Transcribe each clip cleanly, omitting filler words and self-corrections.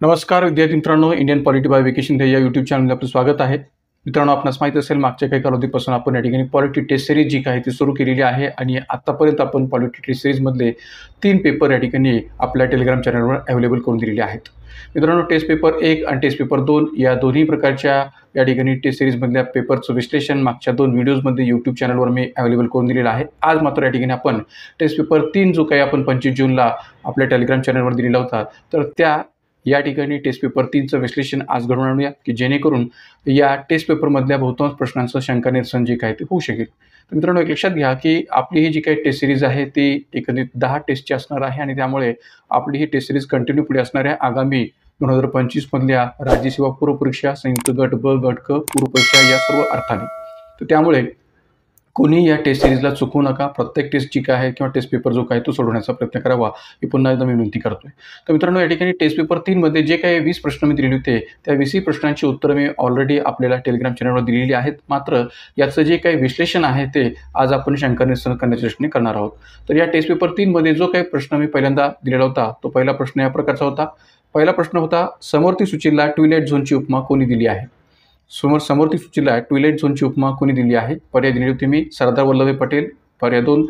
नमस्कार विद्यार्थी मित्रांनो, इंडियन पॉलिटी बाय वेकेशन या यूट्यूब चॅनलमध्ये आपलं स्वागत आहे. मित्रांनो, आपणास माहीत असेल मागच्या काही कालावधीपासून आपण या ठिकाणी पॉलिटी टेस्ट सिरीज जी काही ती सुरू केलेली आहे आणि आतापर्यंत आपण पॉलिटी टेस्ट सिरीजमधले 3 पेपर या ठिकाणी आपल्या टेलिग्राम चॅनलवर अवेलेबल करून दिलेले आहेत. मित्रांनो, टेस्ट पेपर 1 आणि टेस्ट पेपर 2 या दोन्ही प्रकारच्या या ठिकाणी टेस्ट सिरीजमधल्या पेपरचं विश्लेषण मागच्या 2 व्हिडिओजमध्ये यूट्यूब चॅनलवर मी अवेलेबल करून दिलेलं आहे. आज मात्र या ठिकाणी आपण टेस्ट पेपर 3 जो काही आपण 25 जूनला आपल्या टेलिग्राम चॅनलवर दिलेला होता, तर त्या या ठिकाणी टेस्ट पेपर 3चं विश्लेषण आज घडवून आणूया की जेणेकरून या टेस्ट पेपरमधल्या बहुतांश प्रश्नांचं शंका निरसन जे काय ते होऊ शकेल. तर मित्रांनो, एक लक्षात घ्या की आपली ही जी काही टेस्ट सिरीज आहे ती एकंदरीत 10 टेस्टची असणार आहे आणि त्यामुळे आपली ही टेस्ट सिरीज कंटिन्यू पुढे असणार आहे. आगामी 2025 मधल्या राज्यसेवा पूर्व परीक्षा, संयुक्त गट ब, गट क पूर्व परीक्षा या सर्व अर्थाने. तर त्यामुळे कोणी या टेस्ट सिरीजला चुकवू नका. प्रत्येक टेस्ट जी काय आहे किंवा टेस्ट पेपर जो काय तो सोडवण्याचा प्रयत्न करावा, ही पुन्हा एकदा मी विनंती करतोय. तर मित्रांनो, या ठिकाणी टेस्ट पेपर 3 मध्ये जे काही 20 प्रश्न मी दिलेले होते, त्या 20 प्रश्नांची उत्तरं मी ऑलरेडी आपल्याला टेलिग्राम चॅनलवर दिलेली आहेत. मात्र याचं जे काही विश्लेषण आहे ते आज आपण शंका निरसन करण्याच्या दृष्टीने करणार आहोत. तर या टेस्ट पेपर 3 मध्ये जो काही प्रश्न मी पहिल्यांदा दिलेला होता, तो पहिला प्रश्न या प्रकारचा होता. पहिला प्रश्न होता, समवर्ती सूचीला ट्विलाइट झोनची उपमा कोणी दिली आहे? समवर्ती सूचीला ट्विलाइट झोनची उपमा कोणी दिली आहे? पर्याय दिले होते मी, सरदार वल्लभभाई पटेल. पर्याय 2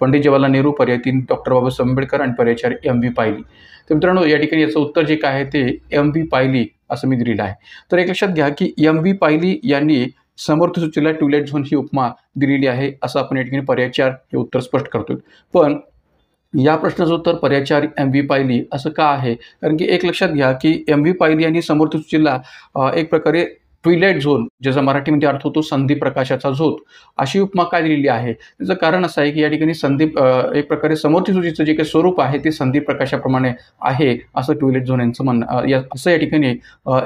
पंडित जवाहरलाल नेहरू. पर्याय 3 डॉक्टर बाबासाहेब आंबेडकर आणि पर्याय 4 एम.व्ही. पायली. तर मित्रांनो, या ठिकाणी याचं उत्तर जे काय आहे ते एम.व्ही. पायली असं मी दिलेलं आहे. तर एक लक्षात घ्या की एम.व्ही. पायली यांनी समवर्ती सूचीला ट्विलाइट झोन ही उपमा दिलेली आहे असं आपण या ठिकाणी पर्याय 4 हे उत्तर स्पष्ट करतोय. पण या प्रश्नाचं उत्तर पर्याय 4 एम.व्ही. पायली असं का आहे? कारण की एक लक्षात घ्या की एम.व्ही. पायली यांनी समवर्ती सूचीला एक प्रकारे ट्विलाइट झोन, ज्याचा मराठीमध्ये अर्थ होतो संदीप प्रकाशाचा झोत, अशी उपमा काय दिलेली आहे? त्याचं कारण असं आहे की या ठिकाणी संदीप एक प्रकारे समवर्ती सूचीचं जे काही स्वरूप आहे ते संदीप प्रकाशाप्रमाणे आहे असं ट्विलाइट झोन यांचं म्हणणं असं या ठिकाणी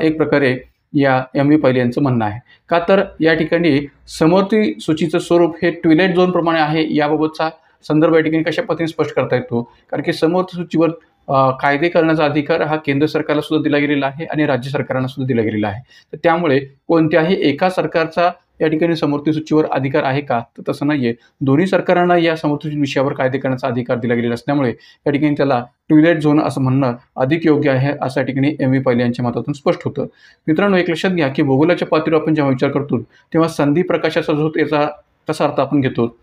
एक प्रकारे या एम.व्ही. पायली यांचं म्हणणं आहे. का तर या ठिकाणी समवर्ती सूचीचं स्वरूप हे ट्विलाइट झोनप्रमाणे आहे याबाबतचा संदर्भ या ठिकाणी कशा पद्धतीने स्पष्ट करता येतो? कारण की समवर्ती सूचीवर कायदे करण्याचा अधिकार हा केंद्र सरकारला सुद्धा दिला गेलेला आहे आणि राज्य सरकारांना सुद्धा दिला गेलेला आहे. तर त्यामुळे कोणत्याही एका सरकारचा या ठिकाणी समवर्ती सूचीवर अधिकार आहे का? तर तसं नाहीये. दोन्ही सरकारांना या समवर्ती विषयावर कायदे करण्याचा अधिकार दिला गेलेला असल्यामुळे या ठिकाणी त्याला ट्विलाइट झोन असं म्हणणं अधिक योग्य आहे असं या ठिकाणी एम.व्ही. पायली यांच्या मतातून स्पष्ट होतं. मित्रांनो, एक लक्षात घ्या की भूगोलाच्या पातळीवर आपण जेव्हा विचार करतो तेव्हा संदीप प्रकाशाचा झोत याचा कसा अर्थ आपण घेतो?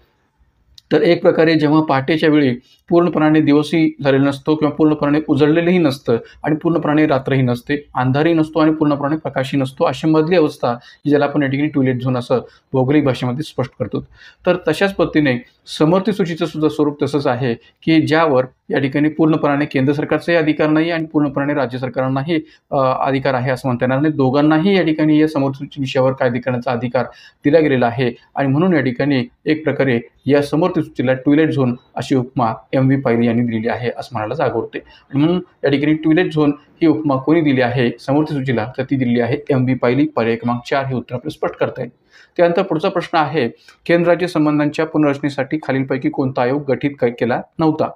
तर एक प्रकारे जेव्हा पहाटेच्या वेळी पूर्णपणे दिवसही झालेला नसतो किंवा पूर्णपणे उजळलेलंही नसतं आणि पूर्णपणे रात्रही नसते, अंधारही नसतो आणि पूर्णपणे प्रकाशही नसतो, अशी मधली अवस्था ज्याला आपण या ठिकाणी ट्विलाइट झोन असं भौगोलिक भाषेमध्ये स्पष्ट करतो. तर तशाच पद्धतीने समवर्ती सूचीचं सुद्धा स्वरूप तसंच आहे की ज्यावर या ठिकाणी पूर्णपणे केंद्र सरकारचाही अधिकार नाही आणि पूर्णपणे राज्य सरकारांनाही अधिकार आहे असं म्हणता येणार नाही. दोघांनाही या ठिकाणी या समवर्ती सूची विषयावर कायदे करण्याचा अधिकार दिला गेलेला आहे आणि म्हणून या ठिकाणी एक प्रकारे या समवर्ती सूचीला ट्विलाइट झोन अशी उपमा एम.व्ही. पायली यांनी दिलेली आहे असं म्हणायला जागा होते. आणि म्हणून या ठिकाणी ट्विलाइट झोन ही उपमा कोणी दिली आहे समवर्ती सूचीला? तर ती दिलेली आहे एम.व्ही. पायली. पर्याय क्रमांक 4 हे उत्तर आपल्याला स्पष्ट करता येईल. त्यानंतर पुढचा प्रश्न आहे, केंद्र राज्य संबंधांच्या पुनर्रचनेसाठी खालीलपैकी कोणता आयोग गठीत केला नव्हता?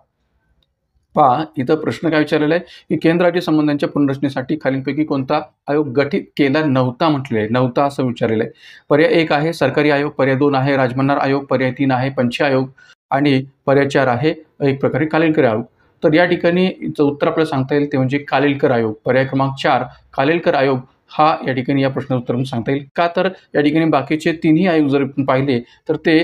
पहा, इथं प्रश्न काय विचारलेला आहे की केंद्र राज्य संबंधांच्या पुनर्रचनेसाठी खालीलपैकी कोणता आयोग गठीत केला नव्हता म्हटलेलं आहे. नव्हता असं विचारलेलं आहे. पर्याय 1 आहे सरकारी आयोग. पर्याय 2 आहे राजमन्नार आयोग. पर्याय 3 आहे पंच आयोग आणि पर्याय 4 आहे एक प्रकारे कालेलकर आयोग. तर या ठिकाणी उत्तर आपल्याला सांगता येईल ते म्हणजे कालेलकर आयोग. पर्याय क्रमांक 4 कालेलकर आयोग हा या ठिकाणी या प्रश्नाचं उत्तर म्हणून सांगता येईल. का तर या ठिकाणी बाकीचे 3ही आयोग जर आपण पाहिले तर ते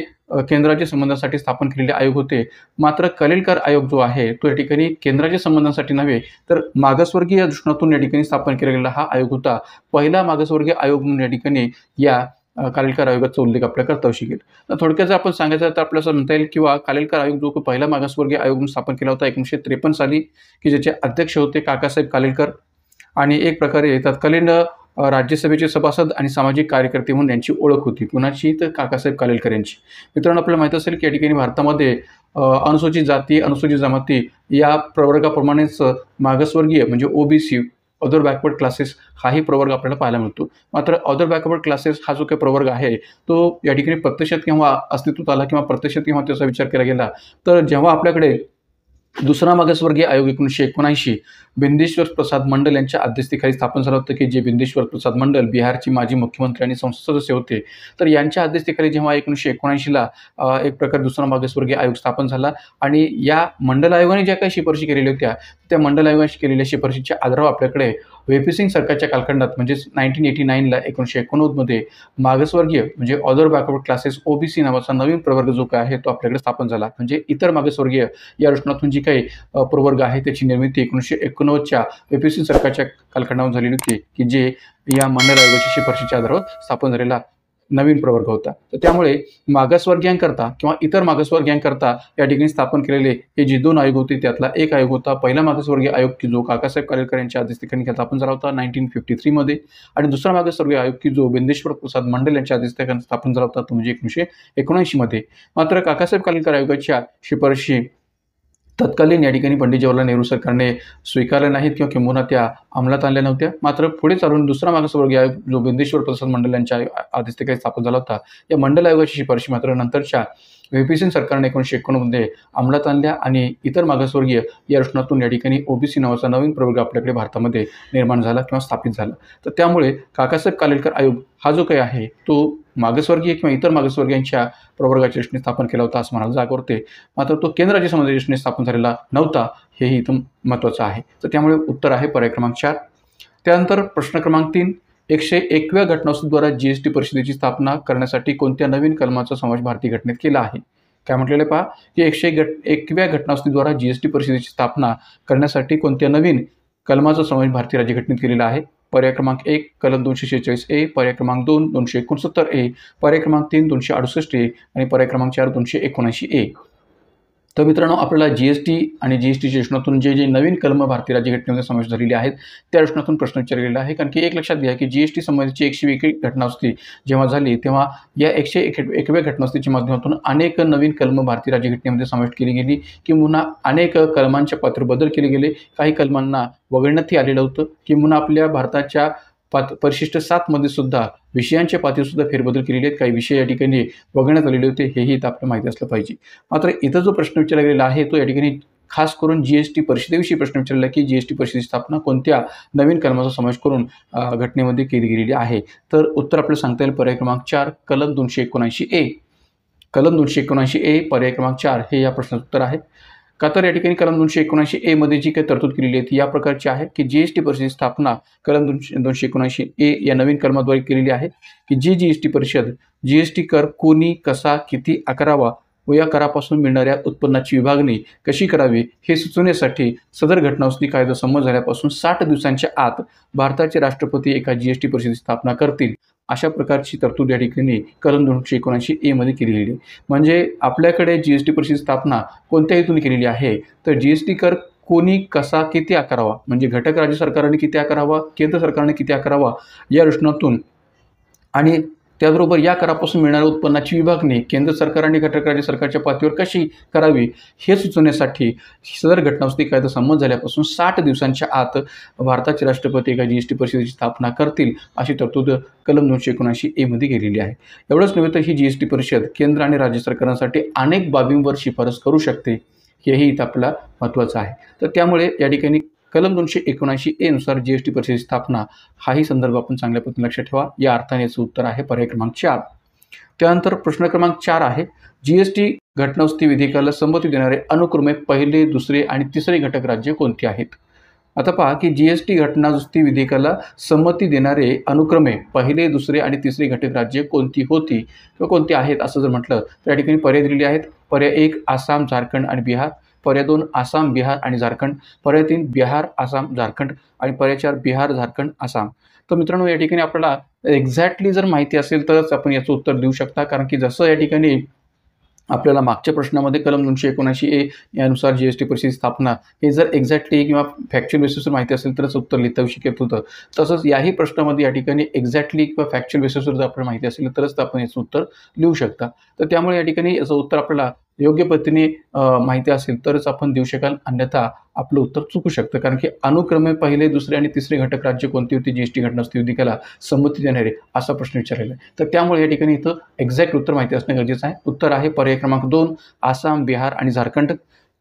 केंद्राच्या संबंधासाठी स्थापन केलेले आयोग होते. मात्र कालेलकर आयोग जो आहे तो या ठिकाणी केंद्राच्या संबंधांसाठी नव्हे तर मागासवर्गीय दृष्टिकोनातून या ठिकाणी स्थापन केला गेलेला हा आयोग होता. पहिला मागासवर्गीय आयोग म्हणून या ठिकाणी या कालेलकर आयोगाचा उल्लेख आपल्या करता येऊ शकेल. तर थोडक्यात जर आपण सांगायचं तर आपल्याला असं म्हणता येईल किंवा कालेलकर आयोग जो पहिला मागासवर्गीय आयोग म्हणून स्थापन केला होता 1953 साली, की ज्याचे अध्यक्ष होते काकासाहेब कालेलकर आणि एक प्रकारे तत्कालीन राज्यसभेचे सभासद आणि सामाजिक कार्यकर्ते म्हणून यांची ओळख होती. कुणाची? तर काकासाहेब कालेलकर यांची. मित्रांनो, आपल्याला माहीत असेल की या ठिकाणी भारतामध्ये अनुसूचित जाती, अनुसूचित जमाती या प्रवर्गाप्रमाणेच मागासवर्गीय म्हणजे ओबीसी, अदर बॅकवर्ड क्लासेस हाही प्रवर्ग आपल्याला पाहायला मिळतो. मात्र अदर बॅकवर्ड क्लासेस हा जो काही प्रवर्ग आहे तो या ठिकाणी प्रत्यक्षात केव्हा अस्तित्वात आला किंवा प्रत्यक्षात केव्हा त्याचा विचार केला गेला तर जेव्हा आपल्याकडे दुसरा मागासवर्गीय आयोग 1979 बिंदेश्वर प्रसाद मंडल यांच्या अध्यक्षतेखाली स्थापन झालं होतं, की जे बिंदेश्वर प्रसाद मंडल बिहारचे माजी मुख्यमंत्री आणि संसद सदस्य होते. तर यांच्या अध्यक्षतेखाली जेव्हा 1979ला एक प्रकार दुसरा मागासवर्गीय आयोग स्थापन झाला आणि या मंडल आयोगाने ज्या काही शिफारशी केलेल्या होत्या त्या मंडल आयोगाने केलेल्या शिफारशीच्या आधारावर आपल्याकडे व्ही.पी. सिंग सरकारच्या कालखंडात म्हणजेच 1989ला 1989मध्ये मागासवर्गीय म्हणजे अदर बॅकवर्ड क्लासेस ओबीसी नावाचा नवीन प्रवर्ग जो काय आहे तो आपल्याकडे स्थापन झाला. म्हणजे इतर मागासवर्गीय या रचनातून जी काही प्रवर्ग आहे त्याची निर्मिती 1989च्या व्ही.पी. सिंग सरकारच्या कालखंडावर झालेली होती, की जे या मंडल आयोगाच्या शिफारशीच्या आधारावर स्थापन झालेला नवीन प्रवर्ग होता. तर त्यामुळे मागासवर्गीयांकरता किंवा इतर मागासवर्गीयांकरता या ठिकाणी स्थापन केलेले हे जे 2 आयोग होते त्यातला एक आयोग होता पहिला मागासवर्गीय आयोग की जो काकासाहेब कालेलकर यांच्या अध्यक्षतेखाली स्थापन झाला होता 1953 मध्ये आणि दुसरा मागासवर्गीय आयोग की जो बिंदेश्वर प्रसाद मंडल यांच्या अध्यक्षतेखाली स्थापन झाला होता तो म्हणजे 1979 मध्ये. मात्र काकासाहेब कालेलकर आयोगाच्या शिफारशी तत्कालीन या ठिकाणी पंडित जवाहरलाल नेहरू सरकारने स्वीकारल्या नाहीत किंवा किंबहुना त्या अंमलात आणल्या नव्हत्या. मात्र पुढे चालून दुसरा मागासवर्गीय आयोग जो बिंदेश्वर प्रसाद मंडल यांच्या अध्यक्षतेखाली स्थापन झाला होता या मंडल आयोगाची शिफारशी मात्र नंतरच्या व्ही.पी. सिंग सरकारने 1991 मध्ये अंमलात आणल्या आणि इतर मागासवर्गीय या रचनातून या ठिकाणी ओबीसी नावाचा नवीन प्रवर्ग आपल्याकडे भारतामध्ये निर्माण झाला किंवा स्थापित झाला. तर त्यामुळे काकासाहेब कालेलकर आयोग हा जो काही आहे तो मागासवर्गीय किंवा इतर मागासवर्गीयांच्या प्रवर्गाच्या दृष्टीने स्थापन केला होता असं म्हणायला जागा होते. मात्र तो केंद्र राज्य संबंधाच्या दृष्टीने स्थापन झालेला नव्हता हेही इथं महत्त्वाचं आहे. तर त्यामुळे उत्तर आहे पर्याय क्रमांक 4. त्यानंतर प्रश्न क्रमांक 3 101व्या घटनावस्तूद्वारा जीएसटी परिषदेची स्थापना करण्यासाठी कोणत्या नवीन कलमाचा समावेश भारतीय घटनेत केला आहे. काय म्हटलेलं आहे पहा की 101व्या घटनावस्तूद्वारा जीएसटी परिषदेची स्थापना करण्यासाठी कोणत्या नवीन कलमाचा समावेश भारतीय राज्यघटनेत केलेला आहे. पर्याय क्रमांक 1 कलम 246A, पर्याय क्रमांक 2 269A, पर्याय क्रमांक 3 268A आणि पर्याय क्रमांक 4 279A. तर मित्रांनो आपल्याला जीएसटी आणि जीएसटीच्या रचनातून जे नवीन कलम भारतीय राज्यघटनेमध्ये समावेश झालेले आहेत त्या रचनातून प्रश्न विचारलेला आहे. कारण की एक लक्षात घ्या की जीएसटी संबंधीची 101 घटनावस्ती जेव्हा झाली तेव्हा या 101व्या घटनावस्तीच्या माध्यमातून अनेक नवीन कलम भारतीय राज्यघटनेमध्ये समाविष्ट केली गेली किंवा अनेक कलमांच्या पात्र बदल केले गेले. काही कलमांना वगळण्यातही आलेलं होतं किंवा आपल्या भारताच्या परिशिष्ट 7 मध्ये सुद्धा विषयांच्या पातळीवर सुद्धा फेरबदल केलेले आहेत. काही विषय या ठिकाणी वगळण्यात आलेले होते हेही इथं आपल्याला माहिती असलं पाहिजे. मात्र इथं जो प्रश्न विचारला गेलेला आहे तो या ठिकाणी खास करून जीएसटी परिषदेविषयी प्रश्न विचारला की जीएसटी परिषदेची स्थापना कोणत्या नवीन कलमाचा समावेश करून घटनेमध्ये केली गेलेली आहे. तर उत्तर आपल्याला सांगता येईल पर्याय क्रमांक 4 कलम 279A. कलम 279A पर्याय क्रमांक 4 हे या प्रश्नाचं उत्तर आहे. का तर या ठिकाणी कलम 279A मध्ये जी काही तरतूद केलेली आहे ती या प्रकारची आहे की जीएसटी परिषदेची स्थापना कलम 279A या नवीन कलमाद्वारे केलेली आहे की जी जीएसटी परिषद जीएसटी कर कोणी कसा किती आकारावा व या करापासून मिळणाऱ्या उत्पन्नाची विभागणी कशी करावी हे सुचवण्यासाठी सदर घटनावस्ती कायदा संमत झाल्यापासून 60 दिवसांच्या आत भारताचे राष्ट्रपती एका जीएसटी परिषदेची स्थापना करतील अशा प्रकारची तरतूद या ठिकाणी कलम 279A मध्ये केली गेली. म्हणजे आपल्याकडे जीएसटी परिषदेची स्थापना कोणत्या हेतूने केलेली आहे तर जीएसटी कर कोणी कसा किती आकारावा म्हणजे घटक राज्य सरकारने किती आकारावा केंद्र सरकारने किती आकारावा या रचनातून आणि त्याचबरोबर या करापासून मिळणाऱ्या उत्पन्नाची विभागणी केंद्र सरकार आणि घटक राज्य सरकारच्या पातळीवर कशी करावी हे सुचवण्यासाठी सदर घटनावस्ती कायदा संमत झाल्यापासून 60 दिवसांच्या आत भारताचे राष्ट्रपती एका जीएसटी परिषदेची स्थापना करतील अशी तरतूद कलम 279A मध्ये केलेली आहे. एवढंच नव्हे तर ही जीएसटी परिषद केंद्र आणि राज्य सरकारांसाठी अनेक बाबींवर शिफारस करू शकते हेही इथं आपल्याला महत्त्वाचं आहे. तर त्यामुळे या ठिकाणी कलम 279A नुसार जीएसटी परिषदेची स्थापना हाही संदर्भ आपण चांगल्या पद्धतीने लक्षात ठेवा. या अर्थाने याचं उत्तर आहे पर्याय क्रमांक 4. त्यानंतर प्रश्न क्रमांक 4 आहे जीएसटी घटनावस्ती विधेयकाला संमती देणारे अनुक्रमे पहिले दुसरे आणि तिसरे घटक राज्य कोणते आहेत. आता पहा की जीएसटी घटनावस्ती विधेयकाला संमती देणारे अनुक्रमे पहिले दुसरे आणि तिसरे घटक राज्य कोणती होती किंवा कोणती आहेत असं जर म्हटलं तर या ठिकाणी पर्याय दिलेले आहेत. पर्याय 1 आसाम झारखंड आणि बिहार, पर्याय 2 आसाम बिहार आणि झारखंड, पर्याय 3 बिहार आसाम झारखंड आणि पर्याय 4 बिहार झारखंड आसाम. तर मित्रांनो या ठिकाणी आपल्याला एक्झॅक्टली जर माहिती असेल तरच आपण याचं उत्तर देऊ शकता. कारण की जसं या ठिकाणी आपल्याला मागच्या प्रश्नामध्ये कलम 279A यानुसार जीएसटी परिषदेची स्थापना हे जर एक्झॅक्टली किंवा फॅक्च्युअल बेसिसवर माहिती असेल तरच उत्तर लिहिता येऊ शकत होतं. तसंच याही प्रश्नामध्ये या ठिकाणी एक्झॅक्टली किंवा फॅक्च्युअल बेसिसवर जर आपल्याला माहिती असेल तरच आपण याचं उत्तर लिहू शकता. तर त्यामुळे या ठिकाणी याचं उत्तर आपल्याला योग्य पद्धतीने माहिती असेल तरच आपण देऊ शकाल अन्यथा आपलं उत्तर चुकू शकतं. कारण की अनुक्रमे पहिले दुसरे आणि तिसरे घटक राज्य कोणती होती जीएसटी घटनावस्ती विधेयकाला संमती देणारे असा प्रश्न विचारलेला आहे. तर त्यामुळे या ठिकाणी इथं एक्झॅक्ट उत्तर माहिती असणं गरजेचं आहे. उत्तर आहे पर्याय क्रमांक 2 आसाम बिहार आणि झारखंड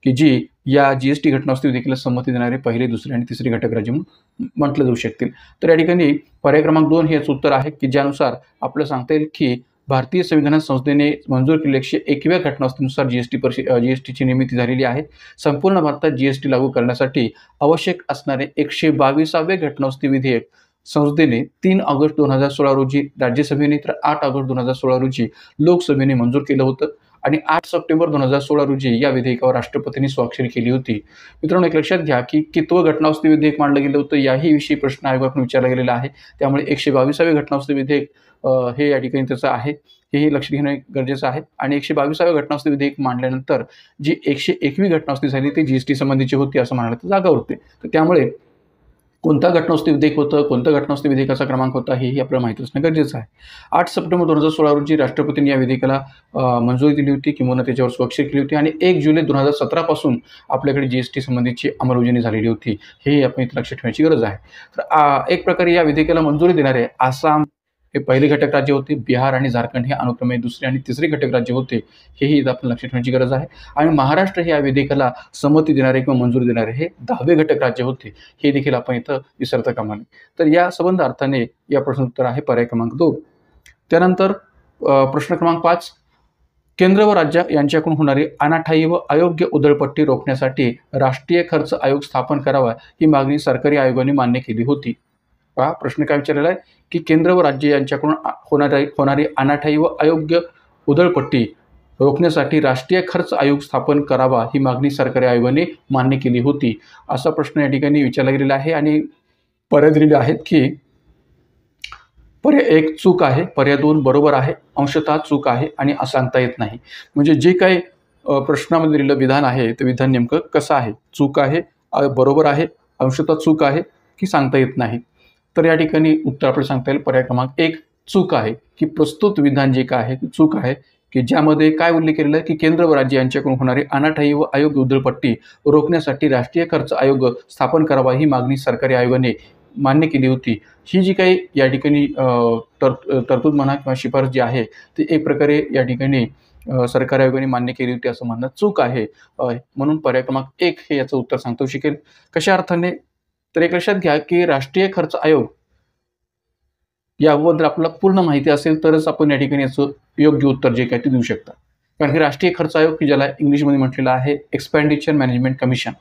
की जी या जीएसटी घटनावस्ती विधेयकाला संमती देणारे पहिले दुसरे आणि तिसरे घटक राज्य म्हणून म्हटलं जाऊ शकतील. तर या ठिकाणी पर्याय क्रमांक 2 हेच उत्तर आहे की ज्यानुसार आपल्याला सांगता येईल की भारतीय संविधान संस्थेने मंजूर केलेल्या 101व्या घटनावस्तूनुसार जीएसटीची निर्मिती झालेली आहे. संपूर्ण भारतात जीएसटी लागू करण्यासाठी आवश्यक असणारे 122वे घटनावस्तू विधेयक संसदेने 3 ऑगस्ट 2016 रोजी राज्यसभेने तर 8 ऑगस्ट 2016 रोजी लोकसभेने मंजूर केलं होतं आणि 8 सप्टेंबर 2016 रोजी या विधेयकावर राष्ट्रपतींनी स्वाक्षरी केली होती. मित्रांनो, एक लक्षात घ्या की कितवं घटनावस्तू विधेयक मांडलं गेलं होतं याही विषयी प्रश्न आयोगाकडून विचारला गेलेला आहे. त्यामुळे 122वे घटनावस्तू विधेयक हे या ठिकाणी त्याचं आहे, हेही लक्षात घेणं गरजेचं आहे. आणि 122व्या घटनावस्तू विधेयक मांडल्यानंतर जी 101वी घटनावस्तू झाली ती जीएसटी संबंधीची होती असं म्हणायला तर जागा होते. तर त्यामुळे कोणता घटनावस्तू विधेयक होतं, कोणत्या घटनावस्तू विधेयकाचा क्रमांक होता हेही आपल्याला माहिती असणं गरजेचं आहे. 8 सप्टेंबर 2016 रोजी राष्ट्रपतींनी या विधेयकाला मंजुरी दिली होती किंवा त्याच्यावर स्वाक्षरी केली होती आणि 1 जुलै 2017 पासून आपल्याकडे जीएसटी संबंधीची अंमलबजावणी झालेली होती. हे आपण इथे लक्षात ठेवण्याची गरज आहे. तर एक प्रकारे या विधेयकाला मंजुरी देणारे आसाम हे पहिले घटक राज्य होते, बिहार आणि झारखंड हे अनुक्रमे दुसरे आणि तिसरे घटक राज्य होते, हेही आपण लक्षात ठेवण्याची गरज आहे. आणि महाराष्ट्र हे या विधेयकाला संमती देणारे किंवा मंजुरी देणारे हे 10वे घटक राज्य होते, हे देखील आपण इथं विसरता कामा नये. तर या संबंध अर्थाने या प्रश्न उत्तर आहे पर्याय क्रमांक 2. त्यानंतर प्रश्न क्रमांक 5, केंद्र व राज्य यांच्याकडून होणारी अनाठायी व अयोग्य उधळपट्टी रोखण्यासाठी राष्ट्रीय खर्च आयोग स्थापन करावा ही मागणी सरकारी आयोगाने मान्य केली होती. पहा प्रश्न काय विचारलेला आहे की केंद्र व राज्य यांच्याकडून होणारी अनाठायी व अयोग्य उधळपट्टी रोखण्यासाठी राष्ट्रीय खर्च आयोग स्थापन करावा ही मागणी सरकारी आयोगाने मान्य केली होती, असा प्रश्न या ठिकाणी विचारला गेलेला आहे. आणि पर्याय दिलेले आहेत की पर्याय 1 चूक आहे, पर्याय 2 बरोबर आहे, अंशतः चूक आहे आणि सांगता येत नाही. म्हणजे जे काही प्रश्नामध्ये दिलेलं विधान आहे ते विधान नेमकं कसं आहे, चूक आहे, बरोबर आहे, अंशतः चूक आहे की सांगता येत नाही. तर या ठिकाणी उत्तर आपल्याला सांगता येईल पर्याय क्रमांक 1 चूक आहे, की प्रस्तुत विधान जे काय आहे ते चूक आहे, की ज्यामध्ये काय उल्लेख केलेला आहे की केंद्र व राज्य यांच्याकडून होणारी अनाठायी व अयोग्य उधळपट्टी रोखण्यासाठी राष्ट्रीय खर्च आयोग स्थापन करावा ही मागणी सरकारी आयोगाने मान्य केली होती. ही जी काही या ठिकाणी तरतूद म्हणा किंवा शिफारस जी आहे ती एक प्रकारे या ठिकाणी सरकारी आयोगाने मान्य केली होती असं म्हणणं चूक आहे. म्हणून पर्याय क्रमांक 1 हे याचं उत्तर सांगता शकेल. कशा अर्थाने, तर एक लक्षात घ्या की राष्ट्रीय खर्च आयोग याबद्दल आपल्याला पूर्ण माहिती असेल तरच आपण या ठिकाणी याचं योग्य उत्तर जे काय ते देऊ शकता. कारण की राष्ट्रीय खर्च आयोग की ज्याला इंग्लिशमध्ये म्हटलेलं आहे एक्सपेंडिचर मॅनेजमेंट कमिशन,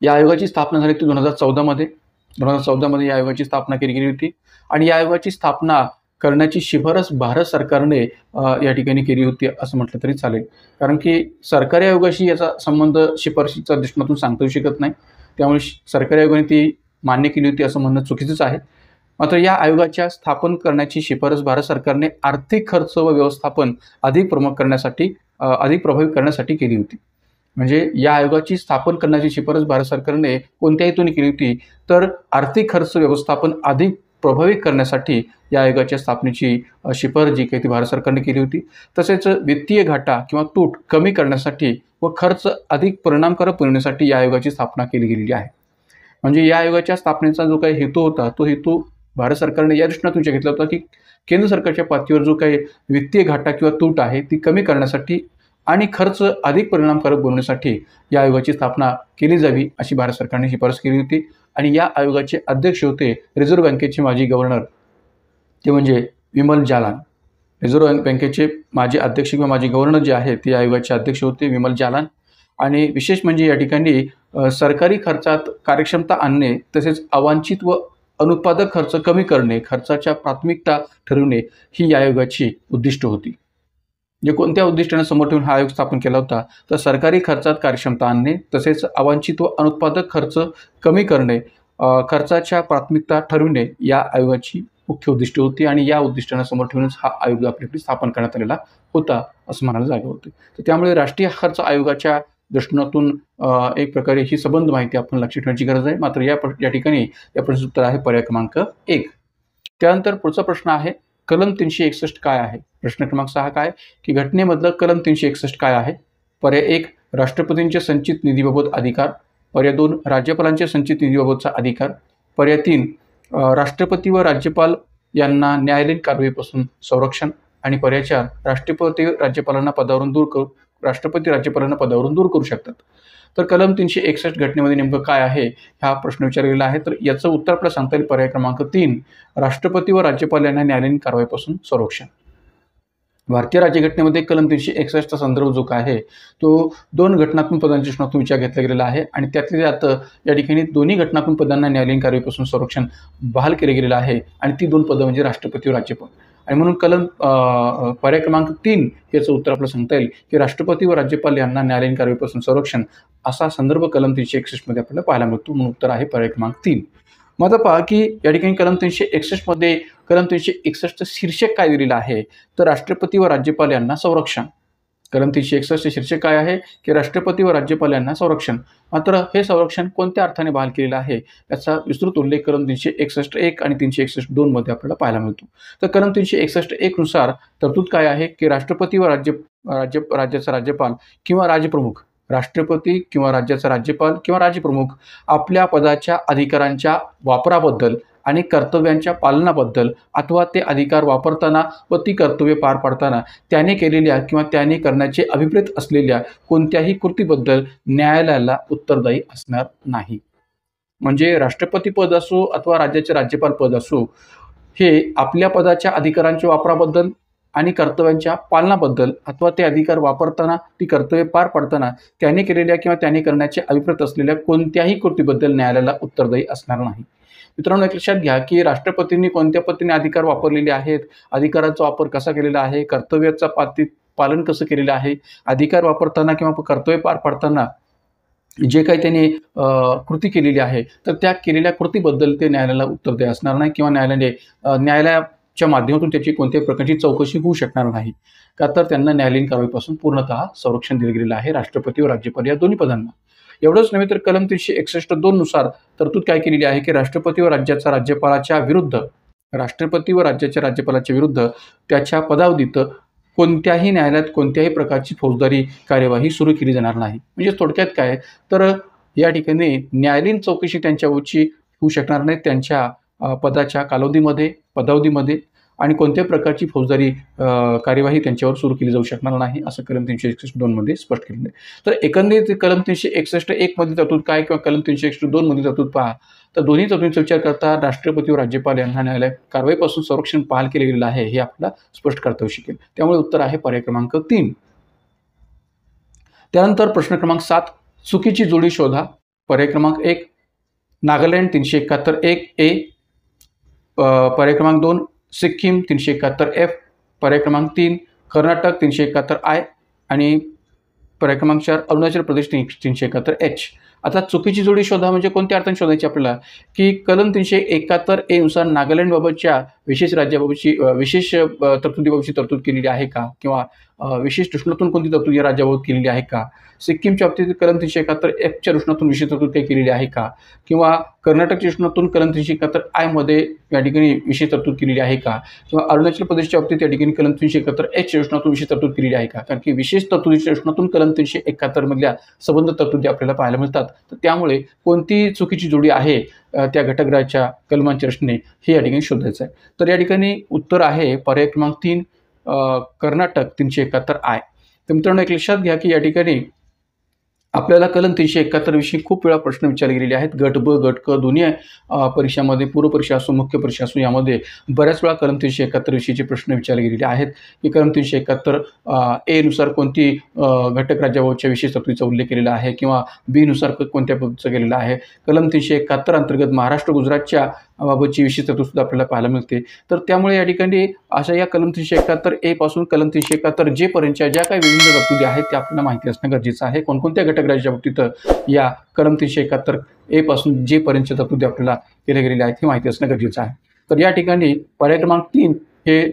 या आयोगाची स्थापना झाली ती 2014मध्ये या आयोगाची स्थापना केली गेली होती. आणि या आयोगाची स्थापना करण्याची शिफारस भारत सरकारने या ठिकाणी केली होती असं म्हटलं तरी चालेल. कारण की सरकारी आयोगाशी याचा संबंध शिफारशीच्या दृष्टीतून सांगता येऊ शकत नाही. त्यामुळे सरकारी आयोगाने ती मान्य केली होती असं म्हणणं चुकीचंच आहे. मात्र या आयोगाच्या स्थापन करण्याची शिफारस भारत सरकारने आर्थिक खर्च व व्यवस्थापन अधिक प्रभावी करण्यासाठी केली होती. म्हणजे या आयोगाची स्थापन करण्याची शिफारस भारत सरकारने कोणत्या हेतूने केली होती, तर आर्थिक खर्च व्यवस्थापन अधिक प्रभावी करण्यासाठी या आयोगाच्या स्थापनेची शिफारस जी काही ती भारत सरकारने केली होती. तसेच वित्तीय घाटा किंवा तूट कमी करण्यासाठी व खर्च अधिक परिणामकारक बनवण्यासाठी या आयोगाची स्थापना केली गेलेली आहे. म्हणजे या आयोगाच्या स्थापनेचा जो काही हेतू होता तो हेतू भारत सरकारने या दृष्टीने घेतला होता की केंद्र सरकारच्या पातळीवर जो काही वित्तीय घाटा किंवा तूट आहे ती कमी करण्यासाठी आणि खर्च अधिक परिणामकारक बनवण्यासाठी या आयोगाची स्थापना केली जावी अशी भारत सरकारने शिफारस केली होती. आणि या आयोगाचे अध्यक्ष होते रिझर्व्ह बँकेचे माजी गव्हर्नर, ते म्हणजे विमल जालान. रिझर्व्ह बँकेचे माजी अध्यक्ष किंवा माजी गव्हर्नर जे आहे ते आयोगाचे अध्यक्ष होते विमल जालान. आणि विशेष म्हणजे या ठिकाणी सरकारी खर्चात कार्यक्षमता आणणे, तसेच अवांछित व अनुत्पादक खर्च कमी करणे, खर्चाच्या प्राथमिकता ठरवणे ही या आयोगाची उद्दिष्ट होती. जे कोणत्या उद्दिष्टाने समोर ठेवून हा आयोग स्थापन केला होता, तर सरकारी खर्चात कार्यक्षमता आणणे, तसेच अवांछित व अनुत्पादक खर्च कमी करणे, खर्चाच्या प्राथमिकता ठरविणे या आयोगाची मुख्य उद्दिष्ट होती. आणि या उद्दिष्टांना समोर ठेवूनच हा आयोग आपल्याकडे स्थापन करण्यात आलेला होता असं म्हणायला जागा होते. तर त्यामुळे राष्ट्रीय खर्च आयोगाच्या दृष्टिकोनातून एक प्रकारे ही संबंध माहिती आपण लक्षात ठेवण्याची गरज आहे. मात्र या ठिकाणी या प्रश्नाचं उत्तर आहे पर्याय क्रमांक 1. त्यानंतर पुढचा प्रश्न आहे कलम 361 काय आहे. प्रश्न क्रमांक 6 काय की घटनेमधलं कलम 361 काय आहे. पर्याय 1 राष्ट्रपतींच्या संचित निधीबाबत अधिकार, पर्याय 2 राज्यपालांच्या संचित निधीबाबतचा अधिकार, पर्याय 3 राष्ट्रपती व राज्यपाल यांना न्यायालयीन कारवाईपासून संरक्षण, आणि पर्याय 4 राष्ट्रपती राज्यपालांना पदावरून दूर करू शकतात. तर कलम 361 घटनेमध्ये नेमकं काय आहे हा प्रश्न विचारलेला आहे. तर याचं उत्तर आपल्याला सांगता येईल पर्याय क्रमांक 3 राष्ट्रपती व राज्यपाल यांना न्यायालयीन कारवाईपासून संरक्षण. भारतीय राज्यघटनेमध्ये कलम 361 चा संदर्भ जो काय आहे तो 2 घटनात्मक पदांच्या प्रश्नातून विचार घेतला गेलेला आहे आणि त्यातल्या त्यात या ठिकाणी दोन्ही घटनात्मक पदांना न्यायालयीन कार्यवाहीपासून संरक्षण बहाल केले गेलेलं आहे आणि ती 2 पदं म्हणजे राष्ट्रपती व राज्यपाल. आणि म्हणून पर्याय क्रमांक 3 याचं उत्तर आपल्याला सांगता येईल की राष्ट्रपती व राज्यपाल यांना न्यायालयीन कार्यवाहीपासून संरक्षण असा संदर्भ कलम 361 मध्ये आपल्याला पाहायला मिळतो. म्हणून उत्तर आहे पर्याय क्रमांक 3. मग आता पहा की या ठिकाणी कलम 361 मध्ये कलम 361चं शीर्षक काय दिलेलं आहे तर राष्ट्रपती व राज्यपाल यांना संरक्षण. कलम 361चे शीर्षक काय आहे की राष्ट्रपती व राज्यपाल यांना संरक्षण. मात्र हे संरक्षण कोणत्या अर्थाने बहाल केलेलं आहे याचा विस्तृत उल्लेख कलम 361(1) आणि 361(2) मध्ये आपल्याला पाहायला मिळतो. तर कलम 361(1) नुसार तरतूद काय आहे की राष्ट्रपती व राज्याचा राज्यपाल किंवा राजप्रमुख, राष्ट्रपती किंवा राज्याचा राज्यपाल किंवा राजप्रमुख आपल्या पदाच्या अधिकारांच्या वापराबद्दल आणि कर्तव्यांच्या पालनाबद्दल अथवा ते अधिकार वापरताना व ती कर्तव्ये पार पाडताना त्याने केलेल्या किंवा त्याने करण्याचे अभिप्रेत असलेल्या कोणत्याही कृतीबद्दल न्यायालयाला उत्तरदायी असणार नाही. म्हणजे राष्ट्रपती पद असो अथवा राज्याचे राज्यपाल पद असो हे आपल्या पदाच्या अधिकारांच्या वापराबद्दल आणि कर्तव्यांच्या पालनाबद्दल अथवा ते अधिकार वापरताना ती कर्तव्ये पार पाडताना त्याने केलेल्या किंवा त्याने करण्याचे अभिप्रेत असलेल्या कोणत्याही कृतीबद्दल न्यायालयाला उत्तरदायी असणार नाही. मित्रांनो, एक लक्षात घ्या की राष्ट्रपतींनी कोणत्या पद्धतीने अधिकार वापरलेले आहेत, अधिकाराचा वापर कसा केलेला आहे, कर्तव्याचा पालन कसं केलेलं आहे, अधिकार वापरताना किंवा कर्तव्य पार पाडताना जे काही त्यांनी कृती केलेली आहे तर त्या केलेल्या कृतीबद्दल ते न्यायालयाला उत्तरदायी असणार नाही किंवा न्यायालयाच्या माध्यमातून त्याची कोणत्याही प्रकारची चौकशी होऊ शकणार नाही. का तर त्यांना न्यायालयीन कारवाईपासून पूर्णतः संरक्षण दिलं गेलेलं आहे राष्ट्रपती व राज्यपाल या दोन्ही पदांना. एवढंच नव्हे तर कलम 361(2) नुसार तरतूद काय केलेली आहे की राष्ट्रपती व राज्याच्या राज्यपालाच्या विरुद्ध त्याच्या पदावधीत कोणत्याही न्यायालयात कोणत्याही प्रकारची फौजदारी कार्यवाही सुरू केली जाणार नाही. म्हणजे थोडक्यात काय तर या ठिकाणी न्यायालयीन चौकशी त्यांच्यावरची होऊ शकणार नाही त्यांच्या पदाच्या पदावधीमध्ये आणि कोणत्याही प्रकारची फौजदारी कार्यवाही त्यांच्यावर सुरू केली जाऊ शकणार नाही असं कलम 361(2) मध्ये स्पष्ट केलेलं आहे. तर एकंदरीत कलम 361(1) मध्ये तरतूद काय किंवा कलम 361(2) मध्ये तरतूद पहा तर दोन्ही तरतुदींचा विचार करता राष्ट्रपती व राज्यपाल यांना न्यायालय कारवाईपासून संरक्षण बहाल केले गेलेलं आहे हे आपल्याला स्पष्ट करता येऊ शकेल. त्यामुळे उत्तर आहे पर्याय क्रमांक 3. त्यानंतर प्रश्न क्रमांक 7 चुकीची जोडी शोधा. पर्याय क्रमांक 1 नागालँड 371(1)(a), पर्याय क्रमांक 2 सिक्कीम 371(f), पर्याय क्रमांक 3 कर्नाटक 371(I) आणि पर्याय क्रमांक 4 अरुणाचल प्रदेश 371(H). आता चुकीची जोडी शोधा म्हणजे कोणत्या अर्थाने शोधायची आपल्याला की कलम 371(a) नुसार नागालँडबाबतच्या विशेष तरतुदीबाबतची तरतूद केलेली आहे का किंवा विशेष दृष्टीकोनातून कोणती तरतूद या राज्याबाबत केलेली आहे का, सिक्कीमच्या बाबतीत कलम 371(F)च्या दृष्टीकोनातून विशेष तरतूद काही केलेली आहे का किंवा कर्नाटकच्या दृष्टीकोनातून कलम 371(I) मध्ये या ठिकाणी विशेष तरतूद केलेली आहे का किंवा अरुणाचल प्रदेशच्या बाबतीत या ठिकाणी कलम 371(H) च्या दृष्टीकोनातून विशेष तरतूद केलेली आहे का. कारण की विशेष तरतुदीच्या दृष्टीकोनातून कलम 371 मधल्या संबंध तरतुदी आपल्याला पाहायला मिळतात. तर त्यामुळे कोणती चुकीची जोडी आहे त्या घटकराच्या कलमांच्या रचने हे या ठिकाणी शोधायचं आहे. तर या ठिकाणी उत्तर आहे पर्याय क्रमांक 3 कर्नाटक 371(I). तर मित्रांनो, एक लक्षात घ्या की या ठिकाणी आपल्याला कलम 371 विषयी खूप वेळा प्रश्न विचारले गेलेले आहेत. गट ब गट क दोन्ही परीक्षामध्ये पूर्व परीक्षा असो मुख्य परीक्षा असो यामध्ये बऱ्याच वेळा कलम 371 विषयीचे प्रश्न विचारले गेलेले आहेत की कलम 371(A) नुसार कोणती घटक राज्याबाबतच्या विशेष तरतुदीचा उल्लेख केलेला आहे किंवा बी नुसार कोणत्या पद्धतीचा केलेला आहे. कलम 371 अंतर्गत महाराष्ट्र गुजरातच्या बाबतची विशेष तरतूद सुद्धा आपल्याला पाहायला मिळते. तर त्यामुळे या ठिकाणी अशा या कलम 371(A) पासून कलम 371(J) पर्यंतच्या ज्या काही विविध तरतुदी आहेत त्या आपल्याला माहिती असणं गरजेचं आहे. कोणकोणत्या घटक राज्याच्या बाबतीत या कलम 371(A) पासून J पर्यंतच्या तरतुदी आपल्याला केल्या गेलेल्या आहेत हे माहिती असणं गरजेचं आहे. तर या ठिकाणी पर्याय क्रमांक 3 हे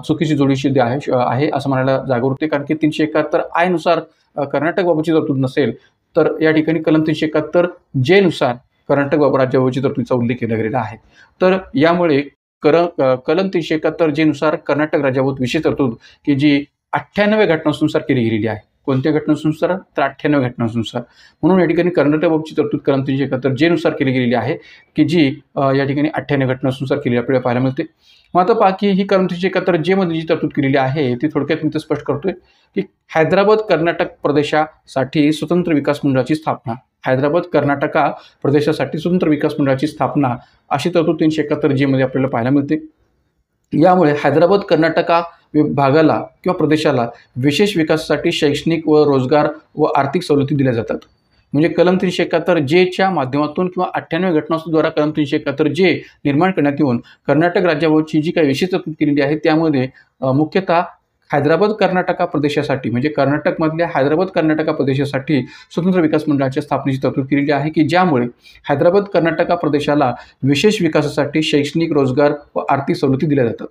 चुकीची जोडी सिद्ध आहे असं म्हणायला जागा होते. कारण की 371(I) नुसार कर्नाटक बाबतची तरतूद नसेल तर या ठिकाणी कलम 371(J) नुसार कर्नाटक राज्याबाबतची तरतुदीचा उल्लेख केला गेलेला आहे. तर यामुळे कलम 371(J) नुसार कर्नाटक राज्याबाबत विशेष तरतूद की जी 98 घटनांनुसार केली गेलेली आहे. कोणत्या घटनांनुसार तर 98 घटनांनुसार. म्हणून या ठिकाणी कर्नाटक बाबतची तरतूद कलम 371(J) नुसार केली गेलेली आहे की जी या ठिकाणी 98 घटनांनुसार केली आपल्याला पाहायला मिळते. मग आता पहा की ही कलम 371(J) मध्ये जी तरतूद केलेली आहे ती थोडक्यात मी स्पष्ट करतोय की हैदराबाद कर्नाटक प्रदेशासाठी स्वतंत्र विकास मंडळाची स्थापना, हैदराबाद कर्नाटका प्रदेशासाठी स्वतंत्र विकास मंडळाची स्थापना अशी तरतूद 371(J) मध्ये आपल्याला पाहायला मिळते. यामुळे हैदराबाद कर्नाटका भागाला किंवा प्रदेशाला विशेष विकासासाठी शैक्षणिक व रोजगार व आर्थिक सवलती दिल्या जातात. म्हणजे कलम 371 जेच्या माध्यमातून किंवा 98 घटनाद्वारा कलम 371 जे निर्माण करण्यात येऊन कर्नाटक राज्यावरची जी काही विशेष तरतूद केलेली आहे त्यामध्ये मुख्यतः हैदराबाद कर्नाटका प्रदेशासाठी म्हणजे कर्नाटकमधल्या हैदराबाद कर्नाटका प्रदेशासाठी स्वतंत्र विकास मंडळाच्या स्थापनेची तरतूद केलेली आहे की ज्यामुळे हैदराबाद कर्नाटका प्रदेशाला विशेष विकासासाठी शैक्षणिक रोजगार व आर्थिक सवलती दिल्या जातात.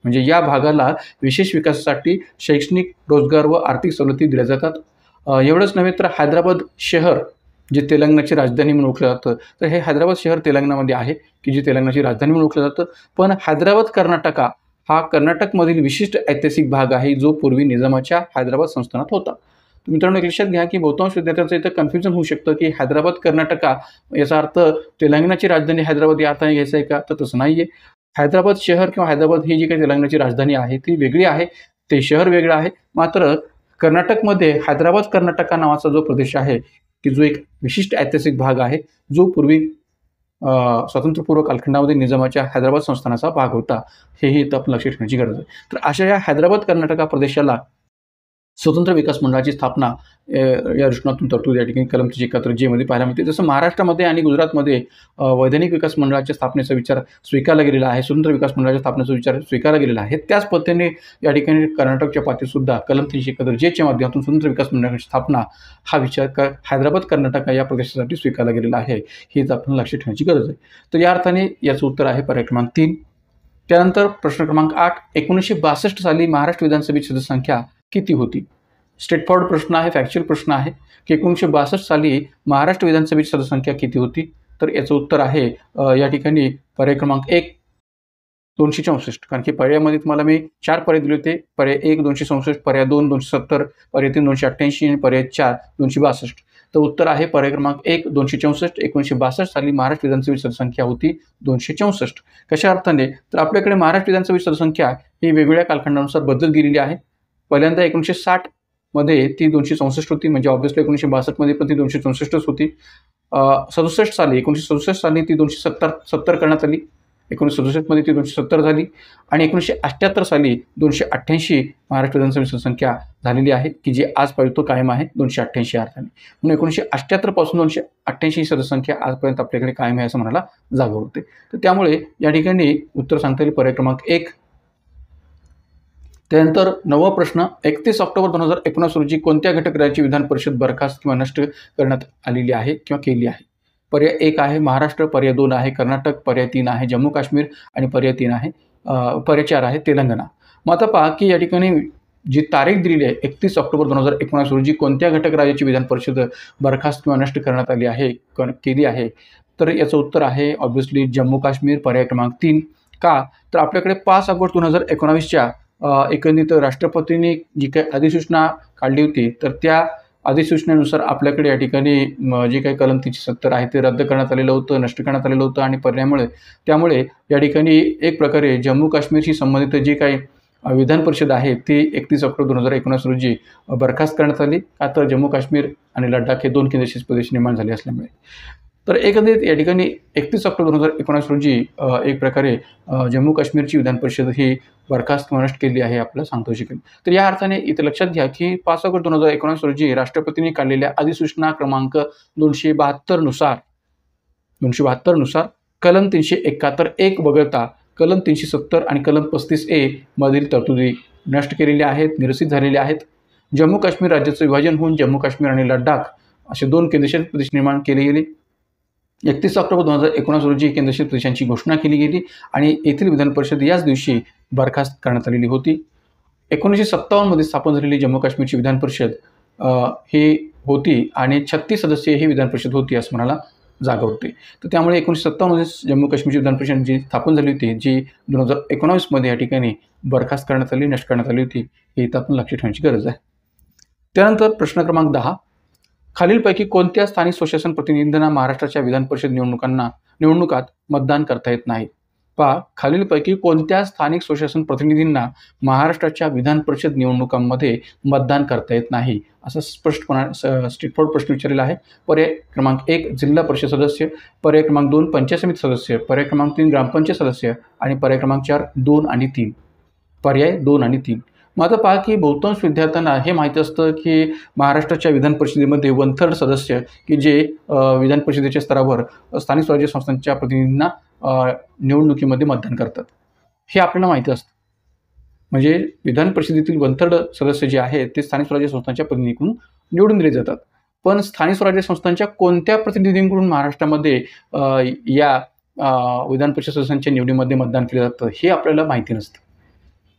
म्हणजे या भागाला विशेष विकासासाठी शैक्षणिक रोजगार व आर्थिक सवलती दिल्या जातात. एवढंच नव्हे तर हैदराबाद शहर जे तेलंगणाची राजधानी म्हणून ओळखलं जातं तर हे हैदराबाद शहर तेलंगणामध्ये आहे की जे तेलंगणाची राजधानी म्हणून ओळखलं जातं. पण हैदराबाद कर्नाटका हा कर्नाटकमधील विशिष्ट ऐतिहासिक भाग आहे जो पूर्वी निजामाच्या हैदराबाद संस्थानात होता. मित्रांनो एक लक्षात घ्या की बहुतांश विद्यार्थ्यांचं इथं कन्फ्युजन होऊ शकतं की हैदराबाद कर्नाटका याचा अर्थ तेलंगणाची राजधानी हैदराबाद या अर्थाने घ्यायचा आहे का, तर तसं नाही आहे. हैदराबाद शहर किंवा हैदराबाद ही जी काही तेलंगणाची राजधानी आहे ती वेगळी आहे, ते शहर वेगळं आहे. मात्र कर्नाटकमध्ये हैदराबाद कर्नाटका नावाचा जो प्रदेश आहे की जो एक विशिष्ट ऐतिहासिक भाग आहे जो पूर्वी स्वातंत्र्यपूर्व कालखंडामध्ये निजामाच्या हैदराबाद संस्थानाचा भाग होता, हेही इथं आपण लक्षात ठेवण्याची गरज आहे. तर अशा या हैदराबाद कर्नाटका प्रदेशाला स्वतंत्र विकास मंडळाची स्थापना या दृष्टिकोनातून तरतूद या ठिकाणी कलम 371 जे मध्ये पाहायला मिळते. जसं महाराष्ट्रामध्ये आणि गुजरातमध्ये वैधानिक विकास मंडळाच्या स्थापनेचा विचार स्वीकारला गेलेला आहे, स्वतंत्र विकास मंडळाच्या स्थापनेचा विचार स्वीकारला गेलेला आहे. त्याच पद्धतीने या ठिकाणी कर्नाटकच्या पातळीसुद्धा कलम 371 जेच्या माध्यमातून स्वतंत्र विकास मंडळाची स्थापना हा विचार हैदराबाद कर्नाटका या प्रदेशासाठी स्वीकारला गेलेला आहे, हेच आपण लक्षात ठेवण्याची गरज आहे. तर या अर्थाने याचं उत्तर आहे पर्याय क्रमांक 3. त्यानंतर प्रश्न क्रमांक 8 1962 साली महाराष्ट्र विधानसभेची सदस्यसंख्या किती होती? स्ट्रेट फॉरवर्ड प्रश्न आहे, फॅक्च्युअल प्रश्न आहे की 1962 साली महाराष्ट्र विधानसभेची सदस्यसंख्या किती होती? तर याचं उत्तर आहे या ठिकाणी पर्याय क्रमांक 1 264. कारण की पर्यायामध्ये तुम्हाला मी 4 पर्याय दिले होते. पर्याय 1 264, पर्याय 2 270, पर्याय 3 288 आणि पर्याय 4 262. तर उत्तर आहे पर्याय क्रमांक 1 264. 1962 साली महाराष्ट्र विधानसभेची सदस्यसंख्या होती 264. कशा अर्थाने? तर आपल्याकडे महाराष्ट्र विधानसभेची सदस्यसंख्या ही वेगवेगळ्या कालखंडानुसार बदलत गेलेली आहे. पहिल्यांदा 1960 मध्ये ती 264 होती, म्हणजे ऑब्व्हियसली 1962 मध्ये पण ती 264च होती. 1967 साली ती 270 करण्यात आली. 1967 मध्ये ती 270 झाली आणि 1978 साली 288 महाराष्ट्र विधानसभेची संख्या झालेली आहे की जी आजपर्यंत तो कायम आहे 288 अर्थाने. म्हणून 1978 पासून 288 सदस्यसंख्या आजपर्यंत आपल्याकडे कायम आहे असं म्हणायला जागा होते. तर त्यामुळे या ठिकाणी उत्तर सांगता येईल पर्याय क्रमांक 1. त्यानंतर 9वा प्रश्न 31 ऑक्टोबर 2019 रोजी कोणत्या घटक राज्याची विधान परिषद बरखास्त किंवा नष्ट करण्यात आलेली आहे किंवा केली आहे? पर्याय 1 आहे महाराष्ट्र, पर्याय 2 आहे कर्नाटक, पर्याय 3 आहे जम्मू काश्मीर आणि पर्याय 4 आहे तेलंगणा. मग आता पहा की या ठिकाणी जी तारीख दिलेली आहे 31 ऑक्टोबर 2019 रोजी कोणत्या घटक राज्याची विधान परिषद बरखास्त किंवा नष्ट करण्यात आली आहे केली आहे? तर याचं उत्तर आहे ऑब्व्हियसली जम्मू काश्मीर, पर्याय क्रमांक 3. का? तर आपल्याकडे 5 ऑगस्ट 2019च्या एकंदरीत राष्ट्रपतींनी जी काही अधिसूचना काढली होती तर त्या अधिसूचनेनुसार आपल्याकडे या ठिकाणी जे काही कलम 370 आहे ते रद्द करण्यात आलेलं होतं, नष्ट करण्यात आलेलं होतं आणि त्यामुळे या ठिकाणी एक प्रकारे जम्मू काश्मीरशी संबंधित जी काही विधान परिषद आहे ती 31 ऑक्टोबर 2019 रोजी बरखास्त करण्यात आली. का? तर जम्मू काश्मीर आणि लडाख हे 2 केंद्रशासित प्रदेश निर्माण झाले असल्यामुळे. तर एकंदरीत या ठिकाणी 31 ऑक्टोबर 2019 रोजी एक प्रकारे जम्मू काश्मीरची विधान परिषद ही बरखास्त किंवा नष्ट केली आहे आपल्याला सांगता शकेल. तर या अर्थाने इथे लक्षात घ्या की 5 ऑगस्ट 2019 रोजी राष्ट्रपतींनी काढलेल्या अधिसूचना क्रमांक 272 नुसार कलम 371 वगळता कलम 370 आणि कलम 35A मधील तरतुदी नष्ट केलेल्या आहेत, निरसित झालेल्या आहेत. जम्मू काश्मीर राज्याचं विभाजन होऊन जम्मू काश्मीर आणि लडाख असे 2 केंद्रशासित प्रदेश निर्माण केले गेले. 31 ऑक्टोबर 2019 रोजी केंद्रशासित प्रदेशांची घोषणा केली गेली आणि येथील विधान परिषद याच दिवशी बरखास्त करण्यात आलेली होती. 1957 मध्ये स्थापन झालेली जम्मू काश्मीरची विधान परिषद ही होती आणि 36 सदस्यीय ही विधान परिषद होती असं म्हणायला जागा होते. तर त्यामुळे 1957 मध्ये जम्मू काश्मीरची विधान परिषद जी स्थापन झाली होती जी 2019 मध्ये या ठिकाणी बरखास्त करण्यात आली, नष्ट करण्यात आली होती, हे इथं आपण लक्षात ठेवण्याची गरज आहे. त्यानंतर प्रश्न क्रमांक 10 खालीलपैकी कोणत्या स्थानिक स्वशासन प्रतिनिधींना महाराष्ट्राच्या विधान परिषद निवडणुकात मतदान करता येत नाही? पहा, खालीलपैकी कोणत्या स्थानिक स्वशासन प्रतिनिधींना महाराष्ट्राच्या विधान परिषद निवडणुकांमध्ये मतदान करता येत नाही असं स्ट्रेटफॉरवर्ड प्रश्न विचारलेला आहे. पर्याय क्रमांक 1 जिल्हा परिषद सदस्य, पर्याय क्रमांक 2 पंचायत समिती सदस्य, पर्याय क्रमांक 3 ग्रामपंचायत सदस्य आणि पर्याय क्रमांक 4 2 आणि 3. पर्याय 2 आणि 3. मग आता पहा की बहुतांश विद्यार्थ्यांना हे माहीत असतं की महाराष्ट्राच्या विधान परिषदेमध्ये 1/3 सदस्य की जे विधान परिषदेच्या स्तरावर स्थानिक स्वराज्य संस्थांच्या प्रतिनिधींना निवडणुकीमध्ये मतदान करतात. हे आपल्याला माहिती असतं. म्हणजे विधान परिषदेतील 1/3 सदस्य जे आहेत ते स्थानिक स्वराज्य संस्थांच्या प्रतिनिधीकडून निवडून दिले जातात. पण स्थानिक स्वराज्य संस्थांच्या कोणत्या प्रतिनिधींकडून महाराष्ट्रामध्ये या विधान परिषद सदस्यांच्या निवडीमध्ये मतदान केलं जातं हे आपल्याला माहिती नसतं.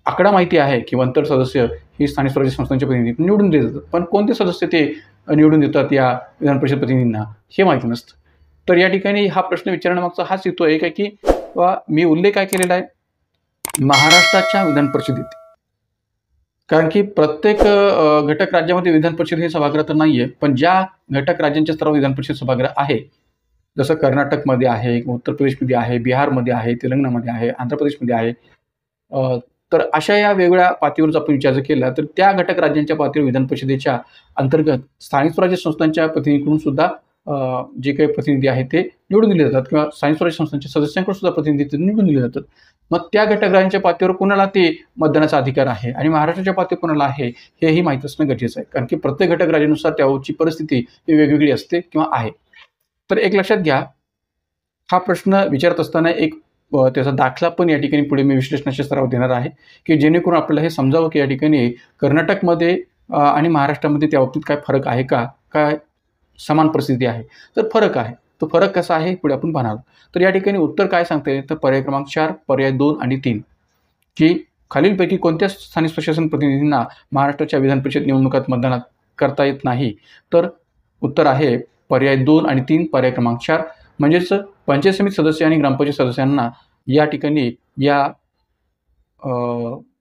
आकडा माहिती आहे की 1/3 सदस्य हे स्थानिक स्वराज्य संस्थांच्या प्रतिनिधींकडून निवडून दिले जातात. पण कोणते सदस्य ते निवडून देतात या विधान परिषद प्रतिनिधींना हे माहिती नसतं. तर या ठिकाणी हा प्रश्न विचारण्यामागचा हाच हेतू आहे की मी उल्लेख काय केलेला आहे महाराष्ट्राच्या विधान परिषदेत. कारण की प्रत्येक घटक राज्यामध्ये विधान परिषद हे सभागृह तर नाही आहे, पण ज्या घटक राज्यांच्या स्तरावर विधान परिषद सभागृह आहे, जसं कर्नाटकमध्ये आहे, उत्तर प्रदेशमध्ये आहे, बिहारमध्ये आहे, तेलंगणामध्ये आहे, आंध्र प्रदेशमध्ये आहे, तर अशा या वेगवेगळ्या पातळीवर आपण विचार जर केला तर त्या घटक राज्यांच्या पातळीवर विधान परिषदेच्या अंतर्गत स्थानिक स्वराज्य संस्थांच्या प्रतिनिधीकडून सुद्धा जे काही प्रतिनिधी आहेत ते निवडून दिले जातात किंवा स्थानिक स्वराज्य संस्थांच्या सदस्यांकडून सुद्धा प्रतिनिधी निवडून दिले जातात. मग त्या घटक राज्यांच्या पातळीवर कोणाला ते मतदानाचा अधिकार आहे आणि महाराष्ट्राच्या पातळीवर कोणाला आहे हेही माहीत असणं गरजेचं आहे. कारण की प्रत्येक घटक राज्यानुसार त्याची परिस्थिती ही वेगवेगळी असते किंवा आहे. तर एक लक्षात घ्या, हा प्रश्न विचारत असताना एक त्याचा दाखला पण या ठिकाणी पुढे मी विश्लेषणाच्या स्तरावर देणार आहे की जेणेकरून आपल्याला हे समजावं की या ठिकाणी कर्नाटकमध्ये आणि महाराष्ट्रामध्ये त्या बाबतीत काय फरक आहे का, काय समान परिस्थिती आहे. तर फरक आहे. तो फरक कसा आहे पुढे आपण पाहणार. तर या ठिकाणी उत्तर काय सांगते तर पर्याय क्रमांक 4, पर्याय 2 आणि 3 की खालीलपैकी कोणत्या स्थानिक प्रशासन प्रतिनिधींना महाराष्ट्राच्या विधान परिषद निवडणुकात मतदान करता येत नाही. तर उत्तर आहे पर्याय 2 आणि 3, पर्याय क्रमांक 4. म्हणजेच पंचायत समिती सदस्य आणि ग्रामपंचायत सदस्यांना या ठिकाणी या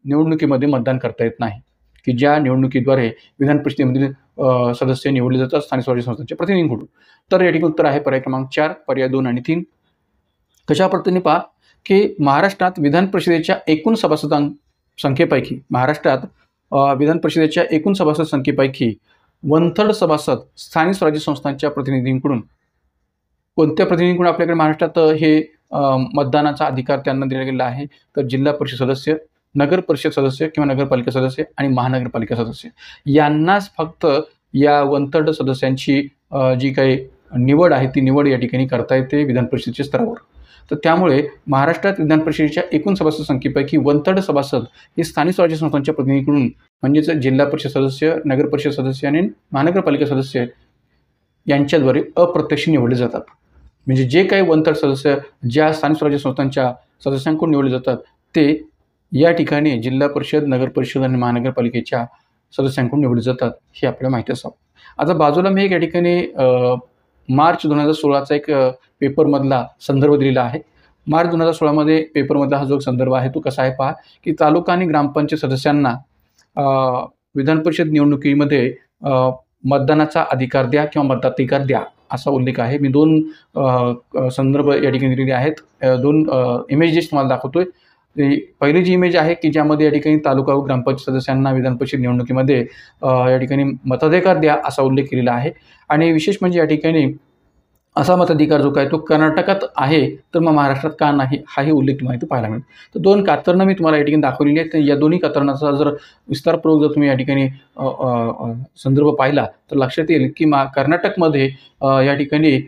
निवडणुकीमध्ये मतदान करता येत नाही की ज्या निवडणुकीद्वारे विधान परिषदेमधील सदस्य निवडले जातात स्थानिक स्वराज्य संस्थांच्या प्रतिनिधींकडून. तर या ठिकाणी उत्तर आहे पर्याय क्रमांक 4, पर्याय 2 आणि 3. कशा पद्धतीने पहा की महाराष्ट्रात विधान परिषदेच्या एकूण सभासद संख्येपैकी विधान परिषदेच्या एकूण सभासद संख्येपैकी 1/3 सभासद स्थानिक स्वराज्य संस्थांच्या प्रतिनिधींकडून. कोणत्या प्रतिनिधींकडून आपल्याकडे महाराष्ट्रात हे मतदानाचा अधिकार त्यांना दिला गेला आहे तर जिल्हा परिषद सदस्य, नगर परिषद सदस्य किंवा नगरपालिका सदस्य आणि महानगरपालिका सदस्य यांनाच फक्त या 1/3 सदस्यांची जी काही निवड आहे ती निवड या ठिकाणी करता येते विधान परिषदेच्या स्तरावर. तर त्यामुळे महाराष्ट्रात विधान परिषदेच्या एकूण सभासद संख्येपैकी 1/3 सभासद हे स्थानिक स्वराज्य संस्थांच्या प्रतिनिधीकडून म्हणजेच जिल्हा परिषद सदस्य, नगर परिषद सदस्य आणि महानगरपालिका सदस्य यांच्याद्वारे अप्रत्यक्ष निवडले जातात. म्हणजे जे काही 1/3 सदस्य ज्या स्थानिक स्वराज्य संस्थांच्या सदस्यांकडून निवडले जातात ते या ठिकाणी जिल्हा परिषद, नगर परिषद आणि महानगरपालिकेच्या सदस्यांकडून निवडले जातात हे आपल्याला माहिती असावं. आता बाजूला मी एक या ठिकाणी मार्च 2016चा एक पेपरमधला संदर्भ दिलेला आहे. मार्च 2016मध्ये पेपरमधला हा जो संदर्भ आहे तो कसा आहे पहा की तालुका आणि ग्रामपंचायत सदस्यांना विधान परिषद निवडणुकीमध्ये मतदानाचा अधिकार द्या किंवा मताधिकार द्या असा उल्लेख आहे. मी 2 संदर्भ या ठिकाणी दिलेले आहेत. 2 इमेजेस तुम्हाला दाखवतोय. पहिली जी इमेज आहे की ज्यामध्ये या ठिकाणी तालुका व ग्रामपंचायत सदस्यांना विधान परिषद निवडणुकीमध्ये या ठिकाणी मताधिकार द्या असा उल्लेख केलेला आहे. आणि विशेष म्हणजे या ठिकाणी असा मताधिकार जो काय तो कर्नाटकात आहे तर मग महाराष्ट्रात का नाही हाही उल्लेख तुम्हाला इथे पाहायला मिळेल. तर 2 कातरणं मी तुम्हाला या ठिकाणी दाखवलेली आहेत. या दोन्ही कातरणाचा जर विस्तारपूर्वक जर तुम्ही या ठिकाणी संदर्भ पाहिला तर लक्षात येईल की कर्नाटकमध्ये या ठिकाणी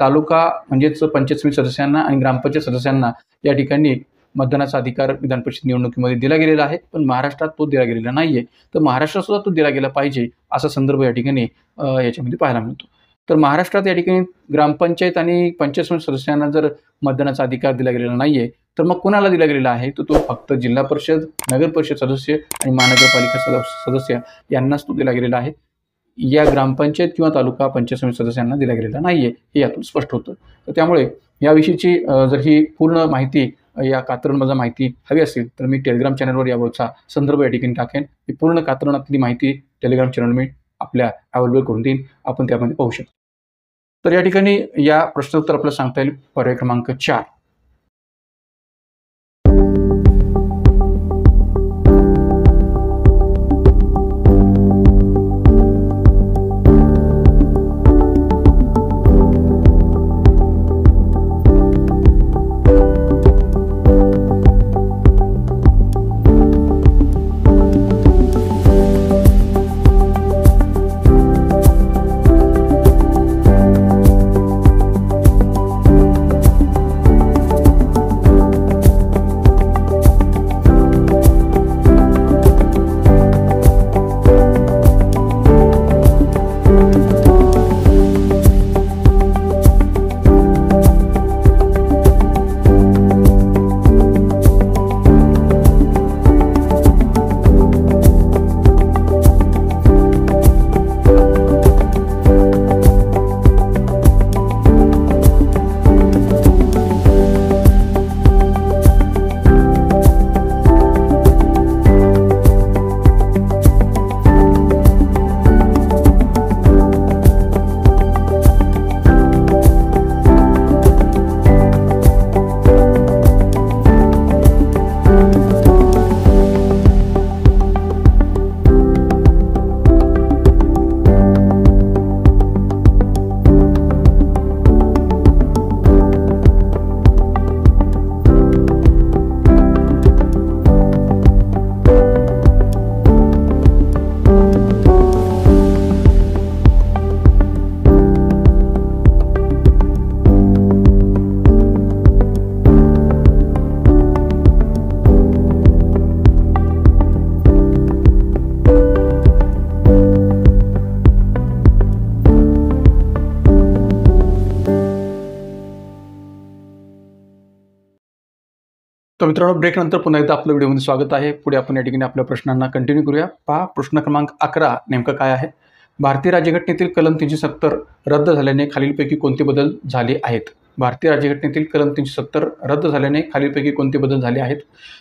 तालुका म्हणजेच पंचायत समिती सदस्यांना आणि ग्रामपंचायत सदस्यांना या ठिकाणी मतदानाचा अधिकार विधान परिषद निवडणुकीमध्ये दिला गेलेला आहे, पण महाराष्ट्रात तो दिला गेलेला नाही आहे. तर महाराष्ट्रात सुद्धा तो दिला गेला पाहिजे असा संदर्भ या ठिकाणी याच्यामध्ये पाहायला मिळतो. तर महाराष्ट्रात या ठिकाणी ग्रामपंचायत आणि पंचायत समिती सदस्यांना जर मतदानाचा अधिकार दिला गेलेला नाही आहे तर मग कुणाला दिला गेलेला आहे तर तो फक्त जिल्हा परिषद, नगर परिषद सदस्य आणि महानगरपालिका सदस्य यांनाच तो दिला गेलेला आहे. या ग्रामपंचायत किंवा तालुका पंचायत समिती सदस्यांना दिला गेलेला नाही आहे हे यातून स्पष्ट होतं. तर त्यामुळे याविषयीची जर ही पूर्ण माहिती या कात्रणमधला माहिती हवी असेल तर मी टेलिग्राम चॅनलवर यावरचा संदर्भ या ठिकाणी टाकेन. ही पूर्ण कात्रणातली माहिती टेलिग्राम चॅनल मी आपल्या अवेलेबल करून देईन, आपण त्यामध्ये पाहू शकतो. तर या ठिकाणी या प्रश्नोत्तर आपल्याला सांगता येईल पर्याय क्रमांक 4. तर मित्रांनो, ब्रेकनंतर पुन्हा एकदा आपल्या व्हिडिओमध्ये स्वागत आहे. पुढे आपण या ठिकाणी आपल्या प्रश्नांना कंटिन्यू करूया. पहा, प्रश्न क्रमांक 11 नेमकं काय आहे? भारतीय राज्यघटनेतील कलम 370 रद्द झाल्याने खालीलपैकी कोणते बदल झाले आहेत? भारतीय राज्यघटनेतील कलम 370 रद्द झाल्याने खालीलपैकी कोणते बदल झाले आहेत?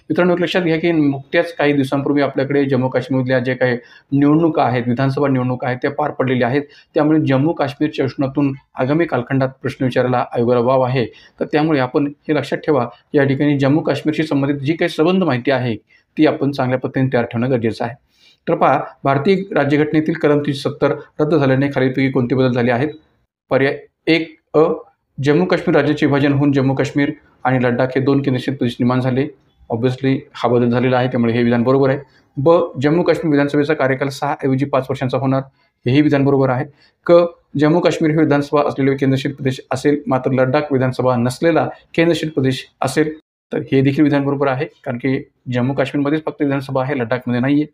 मित्रांनो, एक लक्षात घ्या की नुकत्याच काही दिवसांपूर्वी आपल्याकडे जम्मू काश्मीरमधल्या जे काही निवडणुका आहेत, विधानसभा निवडणुका आहेत, त्या पार पडलेल्या आहेत. त्यामुळे जम्मू काश्मीरच्या प्रश्नातून आगामी कालखंडात प्रश्न विचारायला आयोगाला वाव आहे. तर त्यामुळे आपण हे लक्षात ठेवा, या ठिकाणी जम्मू काश्मीरशी संबंधित जी काही संबंध माहिती आहे ती आपण चांगल्या पद्धतीने तयार ठेवणं गरजेचं आहे. तर पहा, भारतीय राज्यघटनेतील कलम 370 रद्द झाल्याने खालीलपैकी कोणते बदल झाले आहेत? पर्याय 1 अ, जम्मू काश्मीर राज्याचे विभाजन होऊन जम्मू काश्मीर आणि लडाख हे 2 केंद्रशासित प्रदेश निर्माण झाले. ऑब्व्हियसली हा बदल झालेला आहे, त्यामुळे हे विधान बरोबर आहे. ब, जम्मू काश्मीर विधानसभेचा कार्यकाल 6 ऐवजी 5 वर्षांचा होणार. हेही विधान बरोबर आहे. क, जम्मू काश्मीर हे विधानसभा असलेले केंद्रशासित प्रदेश असेल, मात्र लडाख विधानसभा नसलेला केंद्रशासित प्रदेश असेल. तर हे देखील विधान बरोबर आहे, कारण की जम्मू काश्मीरमध्येच फक्त विधानसभा आहे, लडाखमध्ये नाही आहे.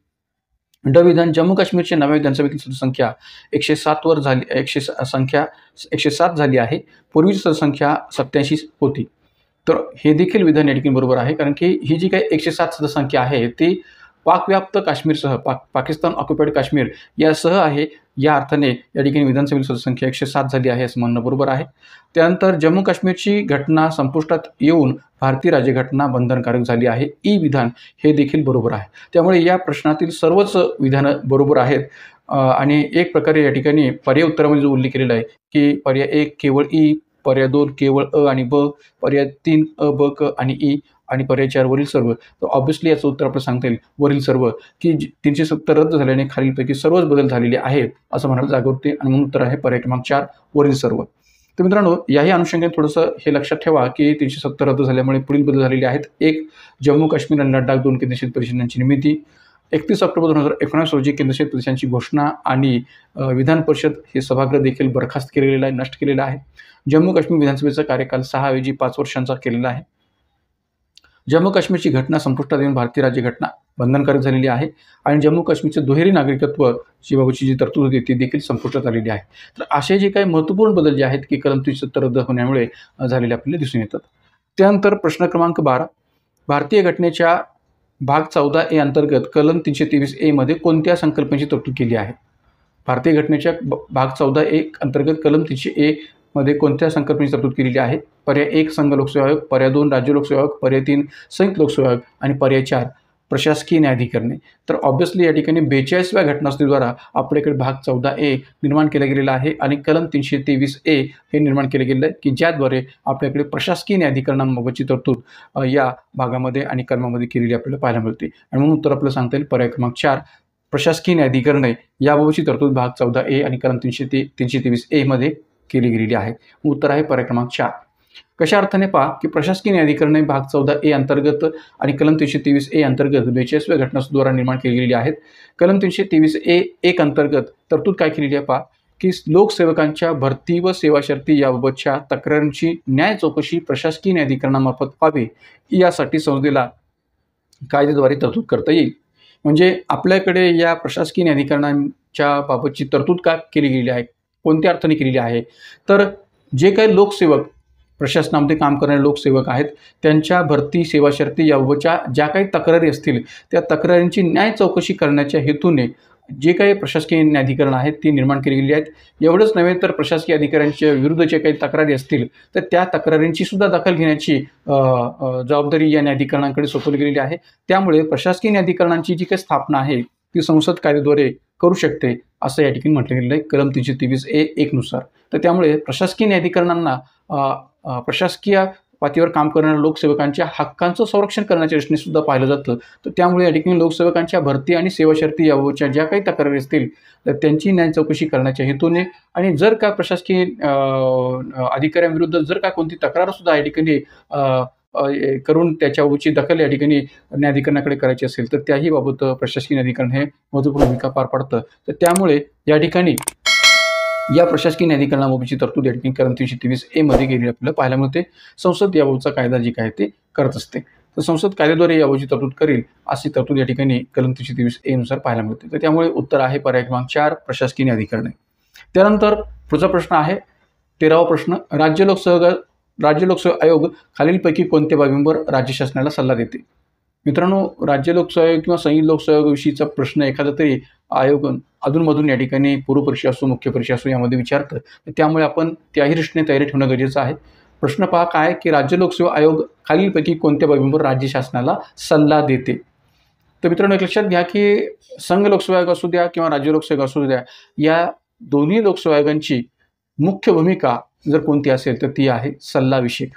ड विधान, जम्मू काश्मीरच्या नव्या विधानसभेतील सदस्यसंख्या 107 वर झाली, 107 झाली आहे. पूर्वीची सदस्यसंख्या 87 होती. तर हे देखील विधान या ठिकाणी बरोबर आहे, कारण की ही जी काही 107 सदस्यसंख्या आहे ती पाकव्याप्त काश्मीरसह पाकिस्तान ऑक्युपाईड काश्मीर यासह आहे. या अर्थाने या ठिकाणी विधानसभेची सदस्यसंख्या 107 झाली आहे असं म्हणणं बरोबर आहे. त्यानंतर जम्मू काश्मीरची घटना संपुष्टात येऊन भारतीय राज्यघटना बंधनकारक झाली आहे. ई विधान हे देखील बरोबर आहे. त्यामुळे या प्रश्नातील सर्वच विधानं बरोबर आहेत. आणि एक प्रकारे या ठिकाणी पर्याय उत्तरामध्ये जो उल्लेख केलेला आहे की पर्याय 1 केवळ ई, पर्याय 2 केवळ अ आणि ब, पर्याय 3 अ, ब, क आणि ई आणि पर्याय 4 वरील सर्व. तर ऑब्व्हियसली याचं उत्तर आपलं सांगता येईल वरील सर्व, की 370 रद्द झाल्याने खालीलपैकी सर्वच बदल झालेले आहेत असं म्हणायला जागा होते. आणि म्हणून उत्तर आहे पर्याय क्रमांक 4 वरील सर्व. तर मित्रांनो, याही अनुषंगाने थोडंसं हे लक्षात ठेवा की 370 रद्द झाल्यामुळे पुढील बदल झालेले आहेत. 1, जम्मू काश्मीर आणि लडाख 2 केंद्रशासित प्रदेशांची निर्मिती. 31 ऑक्टोबर 2019 रोजी केंद्रशासित प्रदेशांची घोषणा आणि विधान परिषद हे सभागृह देखील बरखास्त केलेलं आहे, नष्ट केलेलं आहे. जम्मू काश्मीर विधानसभेचा कार्यकाल 6 ऐवजी 5 वर्षांचा केलेला आहे. जम्मू काश्मीरची घटना संपुष्टात येऊन भारतीय राज्यघटना बंधनकारक झालेली आहे. आणि जम्मू काश्मीरचे दुहेरी नागरिकत्व ची बाबतची जी तरतूद होती ती देखील संपुष्टात आलेली आहे. तर असे जे काही महत्त्वपूर्ण बदल जे आहेत की कलम 370 रद्द होण्यामुळे झालेले आपल्याला दिसून येतात. त्यानंतर प्रश्न क्रमांक 12, भारतीय घटनेच्या भाग 14A अंतर्गत कलम 323A मध्ये कोणत्या संकल्पनेची तरतूद केली आहे? भारतीय घटनेच्या भाग 14A अंतर्गत कलम 300A मध्ये कोणत्या संकल्पनेची तरतूद केलेली आहे? पर्याय 1 संघ लोकसेवा आयोग, पर्याय 2 राज्य लोकसेवा आयोग, पर्याय 3 संयुक्त लोकसेवा आयोग आणि पर्याय 4 प्रशासकीय न्यायाधिकरणे. तर ऑब्व्हियसली या ठिकाणी 42व्या घटनासुद्धाद्वारा आपल्याकडे भाग 14A निर्माण केला गेलेला आहे आणि कलम 323A हे निर्माण केले गेले आहे, की ज्याद्वारे आपल्याकडे प्रशासकीय न्यायाधिकरणांबाबतची तरतूद या भागामध्ये आणि कलमामध्ये केलेली आपल्याला पाहायला मिळते. आणि म्हणून उत्तर आपलं सांगता येईल पर्याय क्रमांक 4 प्रशासकीय न्यायाधिकरणे याबाबतची तरतूद भाग 14A आणि कलम 323A मध्ये केली गेलेली आहे. उत्तर आहे पर्याय क्रमांक 4. कशा अर्थाने पहा की प्रशासकीय न्यायाधिकरणे भाग 14A अंतर्गत आणि कलम 323A अंतर्गत 42व्या घटनाद्वारा निर्माण केली गेलेली आहेत. कलम 323A1 अंतर्गत तरतूद काय केलेली आहे? पहा की लोकसेवकांच्या भरती व सेवा शर्ती याबाबतच्या तक्रारींची न्याय चौकशी प्रशासकीय न्यायाधिकरणामार्फत व्हावी यासाठी संसदेला कायद्याद्वारे तरतूद करता येईल. म्हणजे आपल्याकडे या प्रशासकीय न्यायाधिकरणांच्या बाबतची तरतूद का केली गेलेली आहे? कोणत्या अर्थाने केलेली आहे? तर जे काही लोकसेवक प्रशासनामध्ये काम करणारे लोकसेवक आहेत त्यांच्या भरती सेवा शर्ती याबाबतच्या ज्या काही तक्रारी असतील त्या तक्रारींची न्याय चौकशी करण्याच्या हेतूने जे काही प्रशासकीय न्यायाधिकरण आहेत ती निर्माण केली गेली आहेत. एवढंच नव्हे तर प्रशासकीय अधिकाऱ्यांच्या विरुद्ध जे काही तक्रारी असतील तर त्या तक्रारींची सुद्धा दखल घेण्याची जबाबदारी या न्यायाधिकरणांकडे सोपवली गेलेली आहे. त्यामुळे प्रशासकीय न्यायाधिकरणांची जी काही स्थापना आहे ती संसद कायद्याद्वारे करू शकते असं या ठिकाणी म्हटलं गेलेलं आहे कलम 323A1 नुसार. तर त्यामुळे प्रशासकीय न्यायाधिकरणांना प्रशासकीय पातळीवर काम करणाऱ्या लोकसेवकांच्या हक्कांचं संरक्षण करण्याच्या दृष्टीने सुद्धा पाहिलं जातं. तर त्यामुळे या ठिकाणी लोकसेवकांच्या भरती आणि सेवा शर्ती याबाबतच्या ज्या काही तक्रारी असतील तर त्यांची न्याय चौकशी करण्याच्या हेतूने आणि जर का प्रशासकीय अधिकाऱ्यांविरुद्ध जर का कोणती तक्रारसुद्धा या ठिकाणी करून त्याच्याबाबतची दखल या ठिकाणी न्यायाधिकरणाकडे करायची असेल तर त्याही बाबत प्रशासकीय न्यायाधिकरण हे महत्त्वपूर्ण भूमिका पार पाडतं. तर त्यामुळे या ठिकाणी या प्रशासकीय न्यायाधिकरणाबाबतची तरतूद या ठिकाणी कलम 323A मध्ये गेलेली आपल्याला पाहायला मिळते. संसद याबाबतचा कायदा जे काय ते करत असते. तर संसद कायद्याद्वारे याबाबतची तरतूद करेल अशी तरतूद या ठिकाणी कलम 323A नुसार पाहायला मिळते. तर त्यामुळे उत्तर आहे पर्याय क्रमांक 4 प्रशासकीय न्यायाधिकरणे. त्यानंतर पुढचा प्रश्न आहे 13वा प्रश्न, राज्य लोकसेवा राज्य लोकसेवा आयोग खालीलपैकी कोणत्या बाबींवर राज्य शासनाला सल्ला देते? मित्रांनो, राज्य लोकसेवा आयोग किंवा संयुक्त लोकसेवा आयोगाविषयीचा प्रश्न एखादा तरी आयोग अधूनमधून या ठिकाणी पूर्व परीक्षा असो, मुख्य परीक्षा असो यामध्ये विचारतं. त्यामुळे आपण त्याही दृष्टीने तयारी ठेवणं गरजेचं आहे. प्रश्न पहा काय की राज्य लोकसेवा आयोग खालीलपैकी कोणत्या बाबींवर राज्य शासनाला सल्ला देते? तर मित्रांनो, एक लक्षात घ्या की संघ लोकसेवा आयोग असू द्या किंवा राज्य लोकसेवा आयोग असू द्या, या दोन्ही लोकसेवा आयोगांची मुख्य भूमिका जर कोणती असेल तर ती आहे सल्लाविषयक.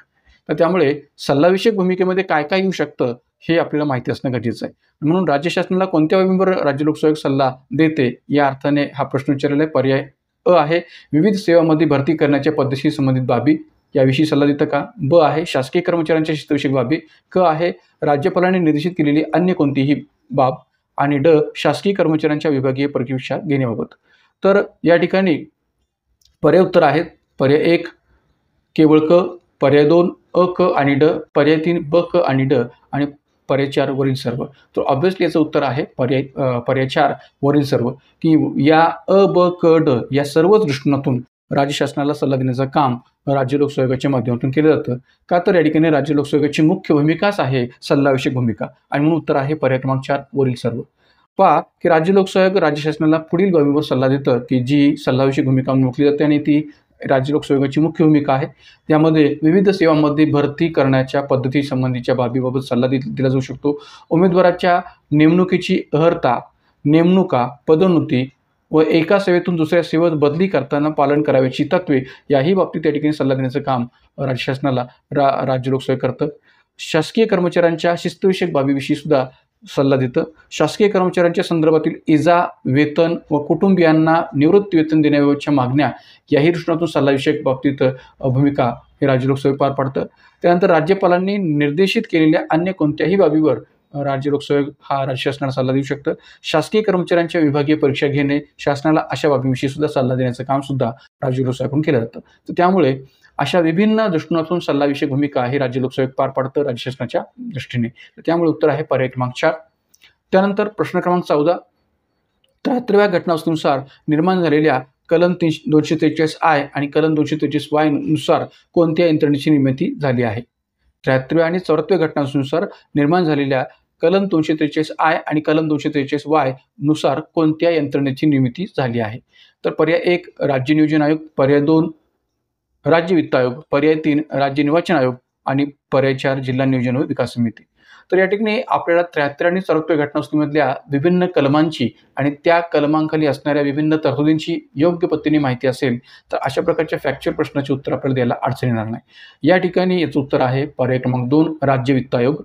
तर त्यामुळे सल्लाविषयक भूमिकेमध्ये काय काय येऊ शकतं हे आपल्याला माहिती असणं गरजेचं आहे. म्हणून राज्य शासनाला कोणत्या बाबींवर राज्य लोकसेवा आयोग सल्ला देते या अर्थाने हा प्रश्न विचारलेला आहे. पर्याय अ आहे विविध सेवांमध्ये भरती करण्याच्या पद्धतीशी संबंधित बाबी याविषयी सल्ला देतं का? ब आहे शासकीय कर्मचाऱ्यांच्या शिस्तविषयक बाबी. क आहे राज्यपालांनी निर्देशित केलेली अन्य कोणतीही बाब. आणि ड शासकीय कर्मचाऱ्यांच्या विभागीय परीक्षा घेण्याबाबत. तर या ठिकाणी पर्याय उत्तर आहेत पर्याय 1 केवळ क, पर्याय 2 अ क आणि ड, पर्याय 3 ब क आणि ड आणि पर्याय 4 वरील सर्व. तर ऑब्व्हियसली याचं उत्तर आहे पर्याय 4 वरील सर्व, की या अ ब क ड या सर्वच दृष्टिकोनातून राज्य शासनाला सल्ला देण्याचं काम राज्य लोकसेवा आयोगाच्या माध्यमातून केलं जातं. का तर या ठिकाणी राज्य लोकसेवा आयोगाची मुख्य भूमिकाच आहे सल्लाविषयक भूमिका, आणि म्हणून उत्तर आहे पर्याय क्रमांक 4 वरील सर्व. पहा की राज्य लोकसेवा आयोग राज्य शासनाला पुढील बाबींवर सल्ला देतं की जी सल्लाविषयक भूमिका ओळखली जाते आणि ती राज्य लोकसेवा आयोगाची मुख्य भूमिका आहे. त्यामध्ये विविध सेवांमध्ये भरती करण्याच्या पद्धती संबंधीच्या बाबीबाबत सल्ला दिला जाऊ शकतो. उमेदवाराच्या नेमणुकीची अर्हता, नेमणुका, पदोन्नती व एका सेवेतून दुसऱ्या सेवेत बदली करताना पालन करावयाची तत्वे याही बाबतीत या ठिकाणी सल्ला देण्याचं काम राज्य शासनाला राज्य लोकसेवा करतं. शासकीय कर्मचाऱ्यांच्या शिस्तविषयक बाबीविषयी सुद्धा सल्ला देतं. शासकीय कर्मचाऱ्यांच्या संदर्भातील इजा, वेतन व कुटुंबियांना निवृत्ती वेतन देण्याबाबतच्या मागण्या याही दृष्टीकोनातून सल्लाविषयक बाबतीत भूमिका हे राज्य लोकसेवा पार पाडतं. त्यानंतर राज्यपालांनी निर्देशित केलेल्या अन्य कोणत्याही बाबीवर राज्य लोकसेवा हा राज्य शासनाला सल्ला देऊ शकतं. शासकीय कर्मचाऱ्यांच्या विभागीय परीक्षा घेणे, शासनाला अशा बाबींविषयी सुद्धा सल्ला देण्याचं काम सुद्धा राज्य लोकसेवेकडून केलं जातं. तर त्यामुळे अशा विभिन्न दृष्टिकोनातून सल्लाविषयक भूमिका ही राज्य लोकसेवा पार पाडतं राज्य शासनाच्या दृष्टीने. तर त्यामुळे उत्तर आहे पर्याय क्रमांक 4. त्यानंतर प्रश्न क्रमांक 14 73व्या घटनावस्तूनुसार निर्माण झालेल्या कलम 243 आय आणि कलम 243 वाय नुसार कोणत्या यंत्रणेची निर्मिती झाली आहे? 73व्या आणि 74व्या घटनावस्तूनुसार निर्माण झालेल्या कलम 243 आय आणि कलम 243 वाय नुसार कोणत्या यंत्रणेची निर्मिती झाली आहे? तर पर्याय 1 राज्य नियोजन आयोग, पर्याय 2 राज्य वित्त आयोग, पर्याय 3 राज्य निर्वाचन आयोग आणि पर्याय 4 जिल्हा नियोजन व विकास समिती. तर या ठिकाणी आपल्याला 73 आणि 74 घटनावस्तूमधल्या विभिन्न कलमांची आणि त्या कलमांखाली असणाऱ्या विभिन्न तरतुदींची योग्य पद्धतीने माहिती असेल तर अशा प्रकारच्या फॅक्चर प्रश्नाचे उत्तर आपल्याला द्यायला अडचण येणार नाही. या ठिकाणी याचं उत्तर आहे पर्याय क्रमांक 2 राज्य वित्त आयोग,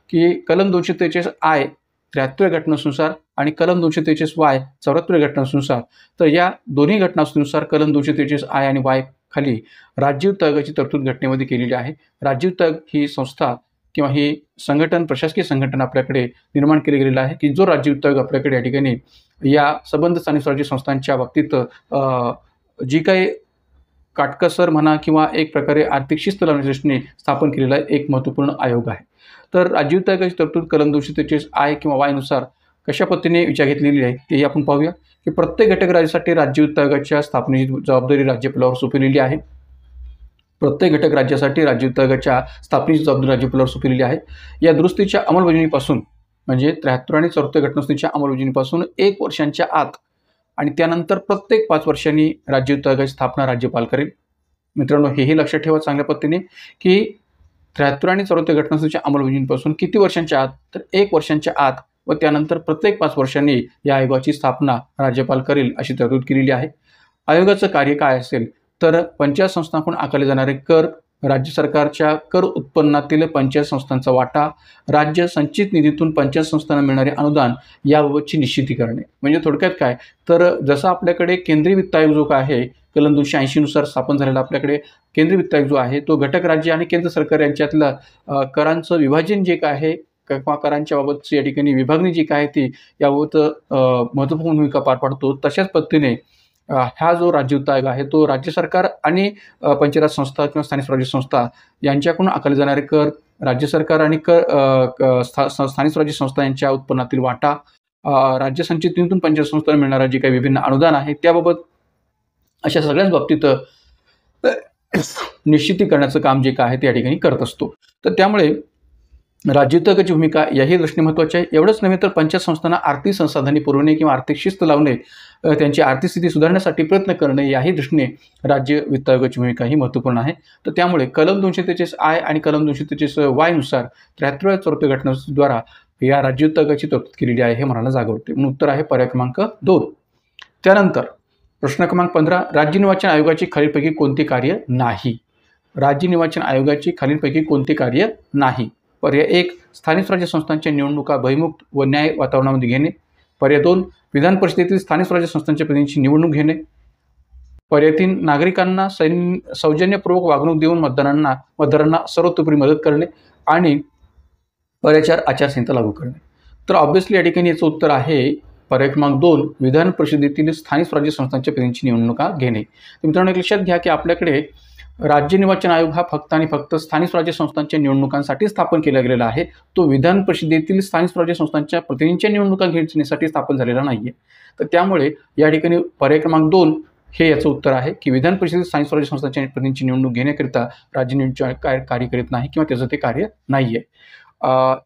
की कलम 243 आय 73व्या घटनावस्तूनुसार आणि कलम 243 वाय 74व्या घटनावस्तूनुसार. तर या दोन्ही घटनावस्तूनुसार कलम 243 आय आणि वाय खाली राज्य वित्त आयोगाची तरतूद घटनेमध्ये केलेली आहे. राज्य वित्त आयोग ही संस्था किंवा ही संघटन, प्रशासकीय संघटन आपल्याकडे निर्माण केले गेलेलं आहे, की जो राज्य वित्त आयोग आपल्याकडे या ठिकाणी या संबंध स्थानिक स्वराज्य संस्थांच्या बाबतीत जी काही काटकसर म्हणा किंवा एक प्रकारे आर्थिक शिस्त लावण्याच्या दृष्टीने स्थापन केलेला एक महत्त्वपूर्ण आयोग आहे. तर राज्य वित्त आयोगाची तरतूद कलम 243 आय किंवा वाय नुसार कशा पद्धतीने विचार घेतलेली आहे तेही आपण पाहूया. की प्रत्येक घटक राज्यासाठी राज्य वित्त आयोगाच्या स्थापनेची जबाबदारी राज्यपालावर सोपवलेली आहे. प्रत्येक घटक राज्यासाठी राज्य वित्त आयोगाच्या स्थापनेची जबाबदारी राज्यपालावर सोपवलेली आहे. या दुरुस्तीच्या अंमलबजावणीपासून म्हणजे 73 आणि 74 घटनावस्तूच्या अंमलबजावणीपासून 1 वर्षांच्या आत आणि त्यानंतर प्रत्येक 5 वर्षांनी राज्य वित्त आयोगाची स्थापना राज्यपाल करेल. मित्रांनो, हेही लक्षात ठेवा चांगल्या पद्धतीने की 73 आणि 74 घटनावस्तूच्या अंमलबजावणीपासून किती वर्षांच्या आत? तर 1 वर्षांच्या आत व त्यानंतर प्रत्येक 5 वर्षांनी या आयोगाची स्थापना राज्यपाल करेल अशी तरतूद केलेली आहे. आयोगाचं कार्य काय असेल तर पंचायत संस्थांकडून आकारले जाणारे कर, राज्य सरकारच्या कर उत्पन्नातील पंचायत संस्थांचा वाटा, राज्य संचित निधीतून पंचायत संस्थांना मिळणारे अनुदान याबाबतची निश्चिती करणे. म्हणजे थोडक्यात काय तर जसं आपल्याकडे केंद्रीय वित्त आयोग जो काय आहे कलम 280 नुसार स्थापन झालेला आपल्याकडे केंद्रीय वित्त आयोग जो आहे तो घटक राज्य आणि केंद्र सरकार यांच्यातलं करांचं विभाजन जे काय आहे किंवा करांच्या बाबतची या ठिकाणी विभागणी जी काय ती याबाबत महत्त्वपूर्ण भूमिका पार पाडतो. तशाच पद्धतीने हा जो राज्य वित्त आयोग आहे तो राज्य सरकार आणि पंचायत संस्था किंवा स्थानिक स्वराज्य संस्था यांच्याकडून आकारले जाणारे कर, राज्य सरकार आणि स्थानिक स्वराज्य संस्था यांच्या उत्पन्नातील वाटा, राज्य संचित निधीतून पंचायत संस्थांना मिळणारा जे काही विभिन्न अनुदान आहे त्याबाबत अशा सगळ्याच बाबतीत निश्चिती करण्याचं काम जे काय आहे ते या ठिकाणी करत असतो. तर त्यामुळे राज्ययुतकाची भूमिका याही दृष्टीने महत्त्वाची आहे. एवढंच नव्हे तर पंचायत संस्थांना आर्थिक संसाधने पुरवणे किंवा आर्थिक शिस्त लावणे, त्यांची आर्थिक स्थिती सुधारण्यासाठी प्रयत्न करणे याही दृष्टीने राज्य वित्त आयोगाची भूमिका ही महत्त्वपूर्ण आहे. तर त्यामुळे कलम 243 आणि कलम 243 नूसार 73व्या चौथ्या घटनेद्वारा या राज्य वित्त आयोगाची तरतूद केलेली आहे हे म्हणायला जागा होते. म्हणून उत्तर आहे पर्याय क्रमांक 2. त्यानंतर प्रश्न क्रमांक 15, राज्य निर्वाचन आयोगाची खालीलपैकी कोणती कार्य नाही? राज्य निर्वाचन आयोगाची खालीलपैकी कोणती कार्य नाही? पर्याय 1, स्थानिक स्वराज्य संस्थांच्या निवडणुका भयमुक्त व न्याय वातावरणामध्ये घेणे. पर्याय 2, विधान परिषदेतील स्थानिक स्वराज्य संस्थांच्या प्रतिनिधींची निवडणूक घेणे. पर्याय 3, नागरिकांना सौजन्यपूर्वक वागणूक देऊन मतदारांना सर्वतोपरी मदत करणे. आणि पर्याय 4, आचारसंहिता लागू करणे. तर ऑब्व्हियसली या ठिकाणी याचं उत्तर आहे पर्याय क्रमांक 2, विधान परिषदेतील स्थानिक स्वराज्य संस्थांच्या प्रतिनिधींची निवडणुका घेणे. तर मित्रांनो, एक लक्षात घ्या की आपल्याकडे राज्य निर्वाचन आयोग हा फक्त आणि फक्त स्थानिक स्वराज्य संस्थांच्या निवडणुकांसाठी स्थापन केला गेलेला आहे. तो विधान परिषदेतील स्थानिक स्वराज्य संस्थांच्या प्रतिनिधींच्या निवडणुका घेण्यासाठी स्थापन झालेला नाहीये. तर त्यामुळे या ठिकाणी पर्याय क्रमांक 2 हे याचं उत्तर आहे की विधान परिषदेतील स्थानिक स्वराज्य संस्थांच्या प्रतिनिधींची निवडणूक घेण्याकरिता राज्य निर्वाचन कार्य करीत नाही किंवा त्याचं ते कार्य नाहीये.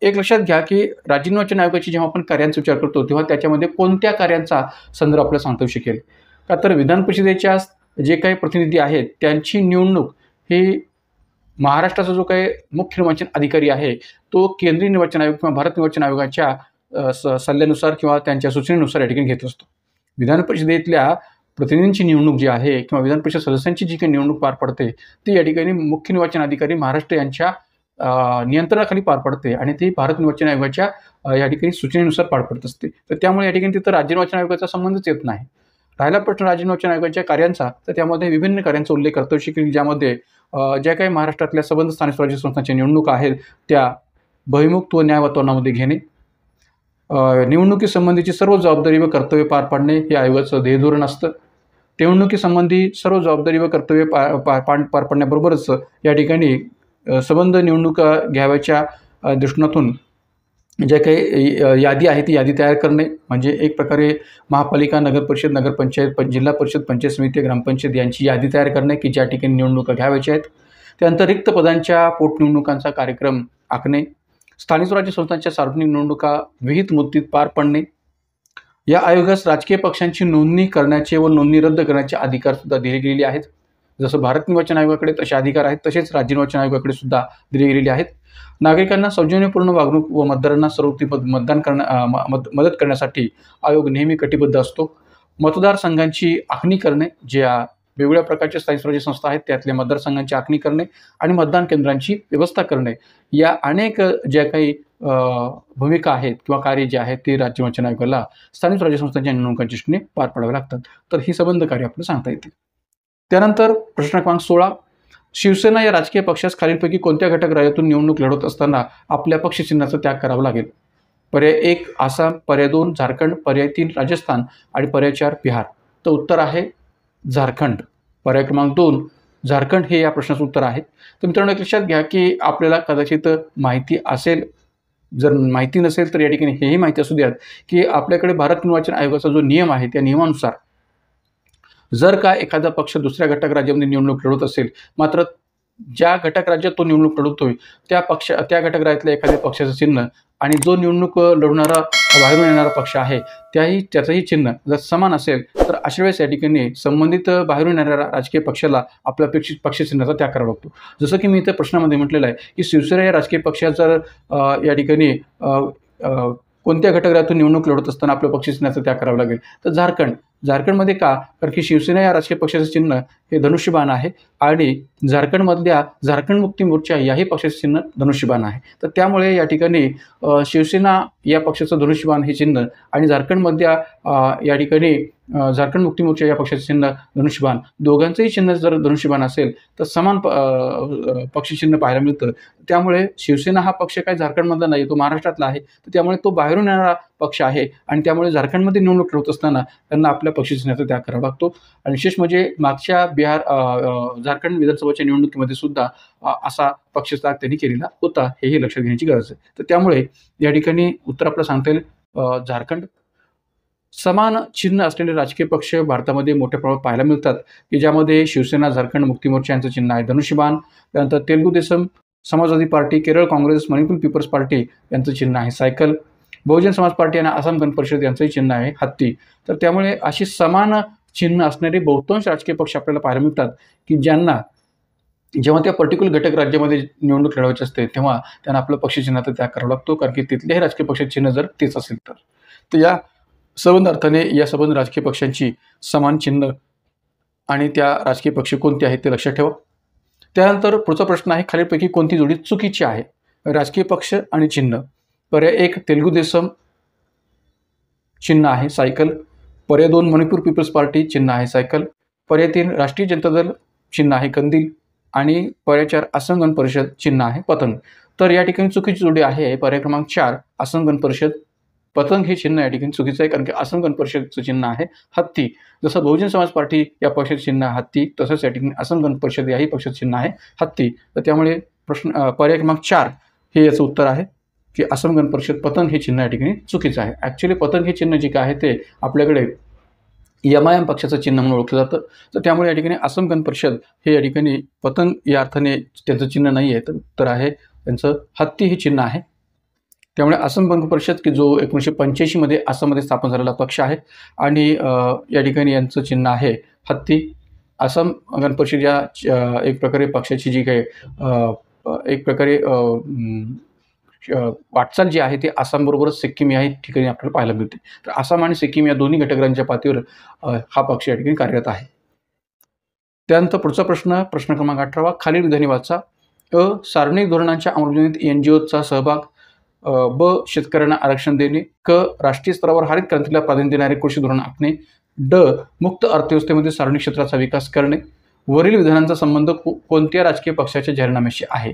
एक लक्षात घ्या की राज्य निर्वाचन आयोगाची जेव्हा आपण कार्यांचा विचार करतो तेव्हा त्याच्यामध्ये कोणत्या कार्यांचा संदर्भ आपल्याला सांगता येऊ शकेल का? तर विधान परिषदेच्या जे काही प्रतिनिधी आहेत त्यांची निवडणूक ही महाराष्ट्राचा जो काही मुख्य निर्वाचन अधिकारी आहे तो केंद्रीय निर्वाचन आयोग किंवा भारत निर्वाचन आयोगाच्या सल्ल्यानुसार किंवा त्यांच्या सूचनेनुसार या ठिकाणी घेत असतो. विधान परिषदेतल्या प्रतिनिधींची निवडणूक जी आहे किंवा विधान परिषद सदस्यांची जी काही निवडणूक पार पडते ती या ठिकाणी मुख्य निर्वाचन अधिकारी महाराष्ट्र यांच्या नियंत्रणाखाली पार पडते आणि ती भारत निर्वाचन आयोगाच्या या ठिकाणी सूचनेनुसार पार पडत असते. तर त्यामुळे या ठिकाणी तिथं राज्य निर्वाचन आयोगाचा संबंधच येत नाही. राहिला प्रश्न राज्य निर्वाचन आयोगाच्या कार्यांचा, तर त्यामध्ये विभिन्न कार्यांचा उल्लेख करता येऊ शकेल ज्यामध्ये ज्या काही महाराष्ट्रातल्या संबंध स्थानिक स्वराज्य संस्थांच्या निवडणुका आहेत त्या भयमुक्त व न्याय वातावरणामध्ये घेणे, निवडणुकीसंबंधीची सर्व जबाबदारी व कर्तव्य पार पाडणे हे आयोगाचं ध्येयधोरण असतं. निवडणुकीसंबंधी सर्व जबाबदारी व कर्तव्य पार पाडण्याबरोबरच या ठिकाणी संबंध निवडणुका घ्यावयाच्या दृष्टिकोनातून ज्या काही यादी आहे ती यादी तयार करणे, म्हणजे एक प्रकारे महापालिका, नगरपरिषद, नगरपंचायत, जिल्हा परिषद, पंचायत समिती, ग्रामपंचायत यांची यादी तयार करणे की ज्या ठिकाणी निवडणुका घ्यावयाच्या आहेत. त्यानंतर रिक्त पदांच्या पोटनिवडणुकांचा कार्यक्रम आखणे, स्थानिक स्वराज्य संस्थांच्या सार्वजनिक निवडणुका विहित मुदतीत पार पाडणे. या आयोगास राजकीय पक्षांची नोंदणी करण्याचे व नोंदणी रद्द करण्याचे अधिकार सुद्धा दिले गेलेले आहेत. जसं भारत निर्वाचन आयोगाकडे तसे अधिकार आहेत तसेच राज्य निर्वाचन आयोगाकडे सुद्धा दिले गेलेले आहेत. नागरिकांना सौजन्यपूर्ण वागणूक व मतदारांना सर्वतोपरी मदत करण्यासाठी आयोग नेहमी कटिबद्ध असतो. मतदारसंघांची आखणी करणे, ज्या वेगवेगळ्या प्रकारच्या स्थानिक स्वराज्य संस्था आहेत त्यातल्या मतदारसंघांची आखणी करणे आणि मतदान केंद्रांची व्यवस्था करणे या अनेक ज्या काही भूमिका आहेत किंवा कार्य जे आहेत ते राज्य निर्वाचन आयोगाला स्थानिक स्वराज्य संस्थांच्या निवडणुकांच्या दृष्टीने पार पाडावे लागतात. तर ही संबंध कार्य आपल्याला सांगता येतील. त्यानंतर प्रश्न क्रमांक 16, शिवसेना या राजकीय पक्षास खालीलपैकी कोणत्या घटक राज्यातून निवडणूक लढवत असताना आपल्या पक्षचिन्हाचा त्याग करावा लागेल? पर्याय 1 आसाम, पर्याय 2 झारखंड, पर्याय 3 राजस्थान आणि पर्याय 4 बिहार. तर उत्तर आहे झारखंड. पर्याय क्रमांक 2 झारखंड हे या प्रश्नाचं उत्तर आहे. तर मित्रांनो, एक लक्षात घ्या की आपल्याला कदाचित माहिती असेल, जर माहिती नसेल तर या ठिकाणी हेही माहिती असू द्यात की आपल्याकडे भारत निर्वाचन आयोगाचा जो नियम आहे त्या नियमानुसार जर का एखादा पक्ष दुसऱ्या घटक राज्यामध्ये निवडणूक लढवत असेल, मात्र ज्या घटक राज्यात तो निवडणूक लढवतोय त्या घटक राज्यातल्या एखाद्या पक्षाचं चिन्ह आणि जो निवडणूक लढवणारा बाहेरून येणारा पक्ष आहे त्याचंही चिन्ह जर समान असेल तर अशा वेळेस या ठिकाणी संबंधित बाहेरून येणाऱ्या राजकीय पक्षाला आपल्या पक्षचिन्हाचा त्याग करावा लागतो. जसं की मी इथे प्रश्नामध्ये म्हटलेलं आहे की शिवसेना या राजकीय पक्षात जर या ठिकाणी कोणत्या घटक राज्यातून निवडणूक लढवत असताना आपल्या पक्षचिन्हाचा त्याग करावा लागेल, तर झारखंडमध्ये का? कारण की शिवसेना या राजकीय पक्षाचं चिन्ह हे धनुष्यबाण आहे आणि झारखंडमधल्या झारखंड मुक्ती मोर्चा याही पक्षाचं चिन्ह धनुष्यबाण आहे. तर त्यामुळे या ठिकाणी शिवसेना या पक्षाचं धनुष्यबाण हे चिन्ह आणि झारखंडमधल्या या ठिकाणी झारखंड मुक्ती मोर्चा या पक्षाचं चिन्ह धनुष्यबाण, दोघांचंही चिन्ह जर धनुष्यबाण असेल तर समान पक्षचिन्ह पाहायला मिळतं. त्यामुळे शिवसेना हा पक्ष काय झारखंडमधला नाही, तो महाराष्ट्रातला आहे. तर त्यामुळे तो बाहेरून येणारा पक्ष आहे आणि त्यामुळे झारखंडमध्ये निवडणूक लढवत असताना त्यांना आपल्या पक्षचिन्हाचा त्याग करावा लागतो. आणि विशेष म्हणजे मागच्या झारखंड विधानसभेच्या निवडणुकीमध्ये सुद्धा असा पक्षत्याग त्यांनी केलेला होता, हेही लक्षात घेण्याची गरज आहे. तर त्यामुळे या ठिकाणी उत्तर आपलं सांगता येईल झारखंड. समान चिन्ह असलेले राजकीय पक्ष भारतामध्ये मोठ्या प्रमाणात पाहायला मिळतात, की ज्यामध्ये शिवसेना, झारखंड मुक्ती मोर्चा यांचं चिन्ह आहे धनुष्यबाण. त्यानंतर Telugu Desam, Samajwadi party, Kerala Congress, Manipur people's party यांचं चिन्ह आहे सायकल. बहुजन समाज पार्टी आणि आसाम गण परिषद यांचंही चिन्ह आहे हत्ती. तर त्यामुळे अशी समान चिन्ह असणारे बहुतांश राजकीय पक्ष आपल्याला पाहायला मिळतात, की ज्यांना जेव्हा त्या पर्टिक्युलर घटक राज्यामध्ये निवडणूक लढवायची असते, तेव्हा त्यांना आपलं पक्षचिन्हाचा त्याग करावा लागतो, कारण की तिथल्याही राजकीय पक्षाचे चिन्ह जर तेच असेल तर. तर या संबंध अर्थाने या संबंध राजकीय पक्षांची समान चिन्ह आणि त्या राजकीय पक्ष कोणते आहेत ते लक्षात ठेवा. त्यानंतर पुढचा प्रश्न आहे, खालीलपैकी कोणती जोडी चुकीची आहे? राजकीय पक्ष आणि चिन्ह. पर्याय 1 तेलुगू देसम, चिन्ह आहे सायकल. पर्याय 2 मणिपूर पीपल्स पार्टी, चिन्ह आहे सायकल. पर्याय 3 राष्ट्रीय जनता दल, चिन्ह आहे कंदील. आणि पर्याय 4 आसाम गण परिषद, चिन्ह आहे पतंग. तर या ठिकाणी चुकीची जोडी आहे पर्याय क्रमांक 4 आसाम गण परिषद. पतंग हे चिन्ह या ठिकाणी चुकीचं आहे, कारण की आसाम गण परिषदचं चिन्ह आहे हत्ती. जसं बहुजन समाज पार्टी या पक्षाचे चिन्ह आहे हत्ती, तसंच या ठिकाणी आसाम गण परिषद याही पक्षाचं चिन्ह आहे हत्ती. तर त्यामुळे पर्याय क्रमांक 4 हे याचं उत्तर आहे, की आसाम गण परिषद पतंग हे चिन्ह या ठिकाणी चुकीचं आहे. ॲक्च्युली पतंग हे चिन्ह जे काय आहे ते आपल्याकडे MIM पक्षाचं चिन्ह म्हणून ओळखलं जातं. तर त्यामुळे या ठिकाणी आसाम गण परिषद हे या ठिकाणी पतंग या अर्थाने त्यांचं चिन्ह नाही आहे, तर आहे त्यांचं हत्ती हे चिन्ह आहे. त्यामुळे आसाम गण परिषद, की जो 1985 मध्ये आसाममध्ये स्थापन झालेला पक्ष आहे आणि या ठिकाणी यांचं चिन्ह आहे हत्ती. आसाम गण परिषद या एक प्रकारे पक्षाची जी काही एक प्रकारे वाटचाल जी आहे ती आसामबरोबरच सिक्कीम या ठिकाणी आपल्याला पाहायला मिळते. तर आसाम आणि सिक्कीम या दोन्ही घटकांच्या पातळीवर हा पक्ष या ठिकाणी कार्यरत आहे. त्यानंतर पुढचा प्रश्न क्रमांक 18 खालील विधाने वाचा. सार्वजनिक धोरणांच्या अंमलबजावणीत NGOचा सहभाग. ब शेतकऱ्यांना आरक्षण देणे. क राष्ट्रीय स्तरावर हरित क्रांतीला प्राधान्य देणारे कृषी धोरण आखणे. ड मुक्त अर्थव्यवस्थेमध्ये सार्वजनिक क्षेत्राचा विकास करणे. वरील विधानांचा संबंध कोणत्या राजकीय पक्षाच्या जाहीरनाम्याशी आहे?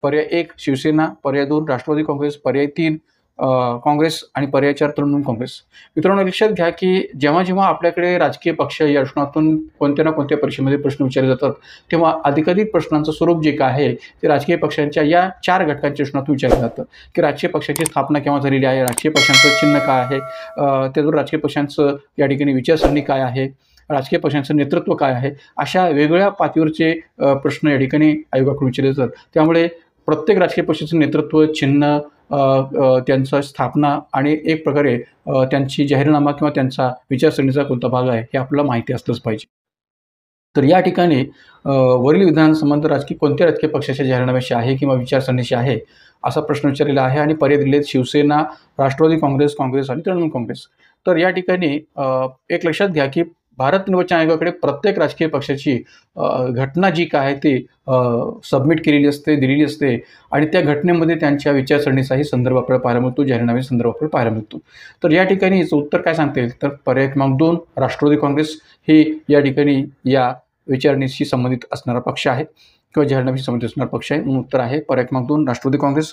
पर्याय 1 शिवसेना, पर्याय 2 राष्ट्रवादी काँग्रेस, पर्याय 3 काँग्रेस आणि पर्याय 4 तृणमूल काँग्रेस. मित्रांनो, लक्षात घ्या की जेव्हा आपल्याकडे राजकीय पक्ष या दृष्टिकोनातून कोणत्या ना कोणत्या परीक्षेमध्ये प्रश्न विचारले जातात, तेव्हा अधिकाधिक प्रश्नांचं स्वरूप जे काय आहे ते राजकीय पक्षांच्या या 4 घटकांच्या दृष्टिकोनातून विचारलं जातं, की राजकीय पक्षाची स्थापना केव्हा झालेली आहे, राजकीय पक्षांचं चिन्ह काय आहे, त्याचबरोबर राजकीय पक्षांचं या ठिकाणी विचारसरणी काय आहे, राजकीय पक्षांचं नेतृत्व काय आहे, अशा वेगवेगळ्या पातळीवरचे प्रश्न या ठिकाणी आयोगाकडून विचारले जातात. त्यामुळे प्रत्येक राजकीय पक्षाचं नेतृत्व, चिन्ह, त्यांचा स्थापना आणि एक प्रकारे त्यांची जाहीरनामा किंवा त्यांचा विचारसरणीचा कोणता भाग आहे हे आपल्याला माहिती असलंच पाहिजे. तर या ठिकाणी वरील विधानासंबंध कोणत्या राजकीय पक्षाच्या जाहीरनाम्याशी आहे किंवा विचारसरणीशी आहे असा प्रश्न विचारलेला आहे आणि पर्याय दिलेत शिवसेना, राष्ट्रवादी काँग्रेस, काँग्रेस आणि तृणमूल काँग्रेस. तर या ठिकाणी एक लक्षात घ्या की भारत निर्वाचन आयोगाकडे प्रत्येक राजकीय पक्षाची घटना जी काय आहे ती सबमिट केलेली असते, दिलेली असते आणि त्या घटनेमध्ये त्यांच्या विचारसरणीचाही संदर्भ आपल्याला पाहायला मिळतो, जाहीरनामे संदर्भ आपल्याला पाहायला मिळतो. तर या ठिकाणी याचं उत्तर काय सांगता येईल? तर पर्याय क्रमांक 2 राष्ट्रवादी काँग्रेस हे या ठिकाणी या विचारणीशी संबंधित असणारा पक्ष आहे किंवा जाहीरनाम्याशी संबंधित असणारा पक्ष आहे. म्हणून उत्तर आहे पर्याय क्रमांक 2 राष्ट्रवादी काँग्रेस.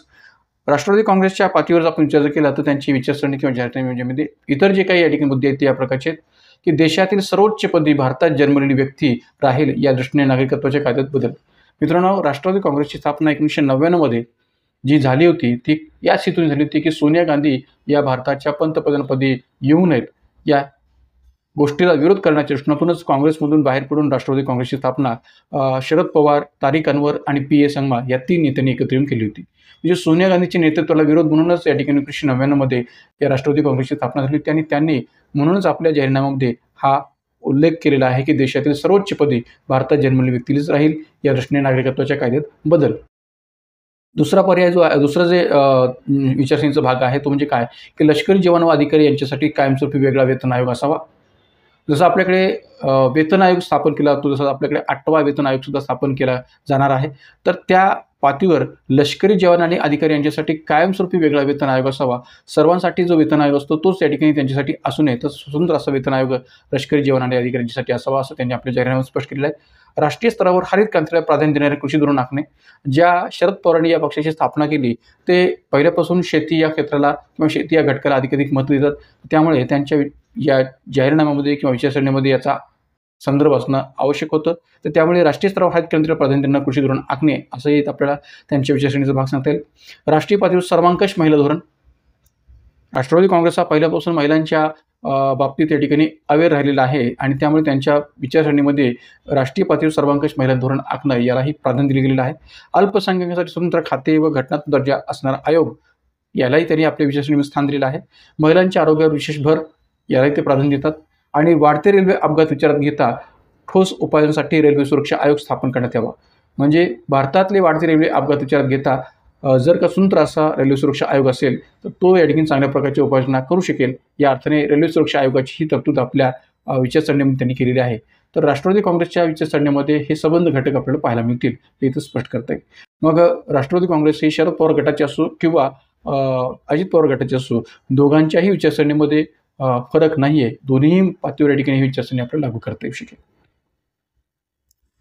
राष्ट्रवादी काँग्रेसच्या पातळीवर आपण विचार केला तर त्यांची विचारसरणी किंवा जाहीरनाम्यामध्ये इतर जे काही या ठिकाणी मुद्दे आहेत ते या प्रकारचे आहेत की देशातील सर्वोच्च पदी भारतात जन्मलेली व्यक्ती राहील या दृष्टीने नागरिकत्वाच्या कायद्यात बदल. मित्रांनो, राष्ट्रवादी काँग्रेसची स्थापना 1999 मध्ये जी झाली होती ती याच हेतूने झाली होती की सोनिया गांधी या भारताच्या पंतप्रधानपदी येऊ नयेत या गोष्टीला विरोध करण्याच्या दृष्टीतूनच काँग्रेसमधून बाहेर पडून राष्ट्रवादी काँग्रेसची स्थापना शरद पवार, तारिक अनवर आणि PA संगमा या 3 नेत्यांनी एकत्र येऊन केली होती. म्हणजे सोनिया गांधीच्या नेतृत्वाला विरोध म्हणूनच या ठिकाणी 1999 मध्ये या राष्ट्रवादी काँग्रेसची स्थापना झाली होती आणि त्यांनी म्हणूनच आपल्या जाहीरनाम्यामध्ये हा उल्लेख केलेला आहे की देशातील सर्वोच्च पदी भारतात जन्मलेली व्यक्तीच राहील या दृष्टीने नागरिकत्वाच्या कायद्यात बदल. दुसरा पर्याय दुसरा जे विचारसरणीचा भाग आहे तो म्हणजे काय की लष्करी जवान व अधिकारी यांच्यासाठी कायमस्वरूपी वेगळा वेतन आयोग असावा. जसं आपल्याकडे वेतन आयोग स्थापन केला जातो तसं आपल्याकडे 8वा वेतन आयोग सुद्धा स्थापन केला जाणार आहे. तर त्या पातळीवर लष्करी जवान आणि अधिकारी यांच्यासाठी कायमस्वरूपी वेगळा वेतन आयोग असावा. सर्वांसाठी जो वेतन आयोग असतो तोच या ठिकाणी त्यांच्यासाठी असू नये, तर स्वतंत्र असा वेतन आयोग लष्करी जवान आणि अधिकाऱ्यांच्यासाठी असावा असं त्यांनी आपल्या जाहीरनाम्यात स्पष्ट केलेलं आहे. राष्ट्रीय स्तरावर हरित क्रांतीला प्राधान्य देणारे कृषी धोरण आखणे. ज्या शरद पवारांनी या पक्षाची स्थापना केली ते पहिल्यापासून शेती या क्षेत्राला किंवा शेती या घटकाला अधिकाधिक महत्त्व देतात. त्यामुळे त्यांच्या या जाहीरनाम्यामध्ये किंवा विचारसरणीमध्ये याचा संदर्भ असणं आवश्यक होतं. तर त्यामुळे राष्ट्रीय स्तरावर हरित क्रांतीला प्राधान्य देणारे कृषी धोरण आखणे असंही आपल्याला त्यांच्या विचारसरणीचा भाग सांगता येईल. राष्ट्रीय पातळीवर सर्वांकष महिला धोरण. राष्ट्रवादी काँग्रेस हा पहिल्यापासून महिलांच्या बाबतीत या ठिकाणी अवेअर राहिलेला आहे आणि त्यामुळे त्यांच्या विचारसरणीमध्ये राष्ट्रीय पातळीवर सर्वंकष महिला धोरण आखणं यालाही प्राधान्य दिले गेलेलं आहे. अल्पसंख्याकांसाठी स्वतंत्र खाते व घटनात्मक दर्जा असणारा आयोग यालाही त्यांनी आपल्या विचारसरणीमध्ये स्थान दिलेलं आहे. महिलांच्या आरोग्यावर विशेष भर यालाही ते प्राधान्य देतात आणि वाढते रेल्वे अपघात विचारात घेता ठोस उपायांसाठी रेल्वे सुरक्षा आयोग स्थापन करण्यात यावा. म्हणजे भारतातले वाढते रेल्वे अपघात विचारात घेता जर का स्वतंत्र असा रेल्वे सुरक्षा आयोग असेल तर तो या ठिकाणी चांगल्या प्रकारची उपाययोजना करू शकेल. या अर्थाने रेल्वे सुरक्षा आयोगाची ही तरतूद आपल्या विचारसरणीमध्ये त्यांनी केलेली आहे. तर राष्ट्रवादी काँग्रेसच्या विचारसरणीमध्ये हे संबंध घटक आपल्याला पाहायला मिळतील हे इथं स्पष्ट करता येईल. मग राष्ट्रवादी काँग्रेस ही शरद पवार गटाची असो किंवा अजित पवार गटाची असो दोघांच्याही विचारसरणीमध्ये फरक नाही आहे. दोन्ही पातळीवर या ठिकाणी ही विचारसरणी आपल्याला लागू करता येऊ शकेल.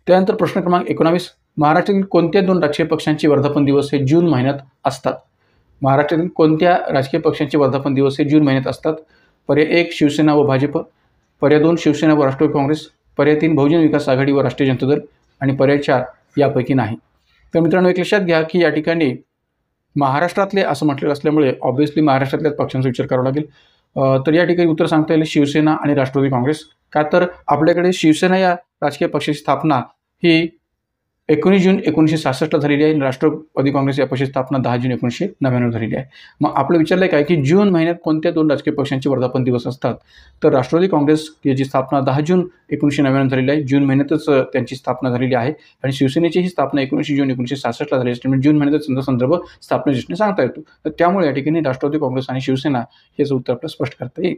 त्यानंतर प्रश्न क्रमांक 19, महाराष्ट्रातील कोणत्या 2 राजकीय पक्षांचे वर्धापन दिवस हे जून महिन्यात असतात? महाराष्ट्रातील कोणत्या राजकीय पक्षांचे वर्धापन दिवस हे जून महिन्यात असतात? पर्याय 1 शिवसेना व भाजप, पर्याय 2 शिवसेना व राष्ट्रवादी काँग्रेस, पर्याय 3 बहुजन विकास आघाडी व राष्ट्रीय जनता दल आणि पर्याय 4 यापैकी नाही. तर मित्रांनो एक लक्षात घ्या की या ठिकाणी महाराष्ट्रातले असं म्हटलेलं असल्यामुळे ऑब्व्हियसली महाराष्ट्रातल्याच पक्षांचा विचार करावा लागेल. तर या ठिकाणी उत्तर सांगता येईल शिवसेना आणि राष्ट्रवादी काँग्रेस. का तर आपल्याकडे शिवसेना या राजकीय पक्षाची स्थापना ही 19 जून 1966ला झालेली आहे आणि राष्ट्रवादी काँग्रेस या पक्षाची स्थापना 10 जून 1999 झालेली आहे. मग आपलं विचारलं काय की जून महिन्यात कोणत्या 2 राजकीय पक्षांचे वर्धापन दिवस असतात? तर राष्ट्रवादी काँग्रेस याची स्थापना 10 जून 1999 झालेली आहे. जून महिन्यातच त्यांची स्थापना झालेली आहे आणि शिवसेनेची ही स्थापना 19 जून 1966ला झाली असल्यामुळे जून महिन्याचा संदर्भ स्थापना दृष्टीने सांगता येतो. तर त्यामुळे या ठिकाणी राष्ट्रवादी काँग्रेस आणि शिवसेना हेच उत्तर आपल्याला स्पष्ट करता येईल.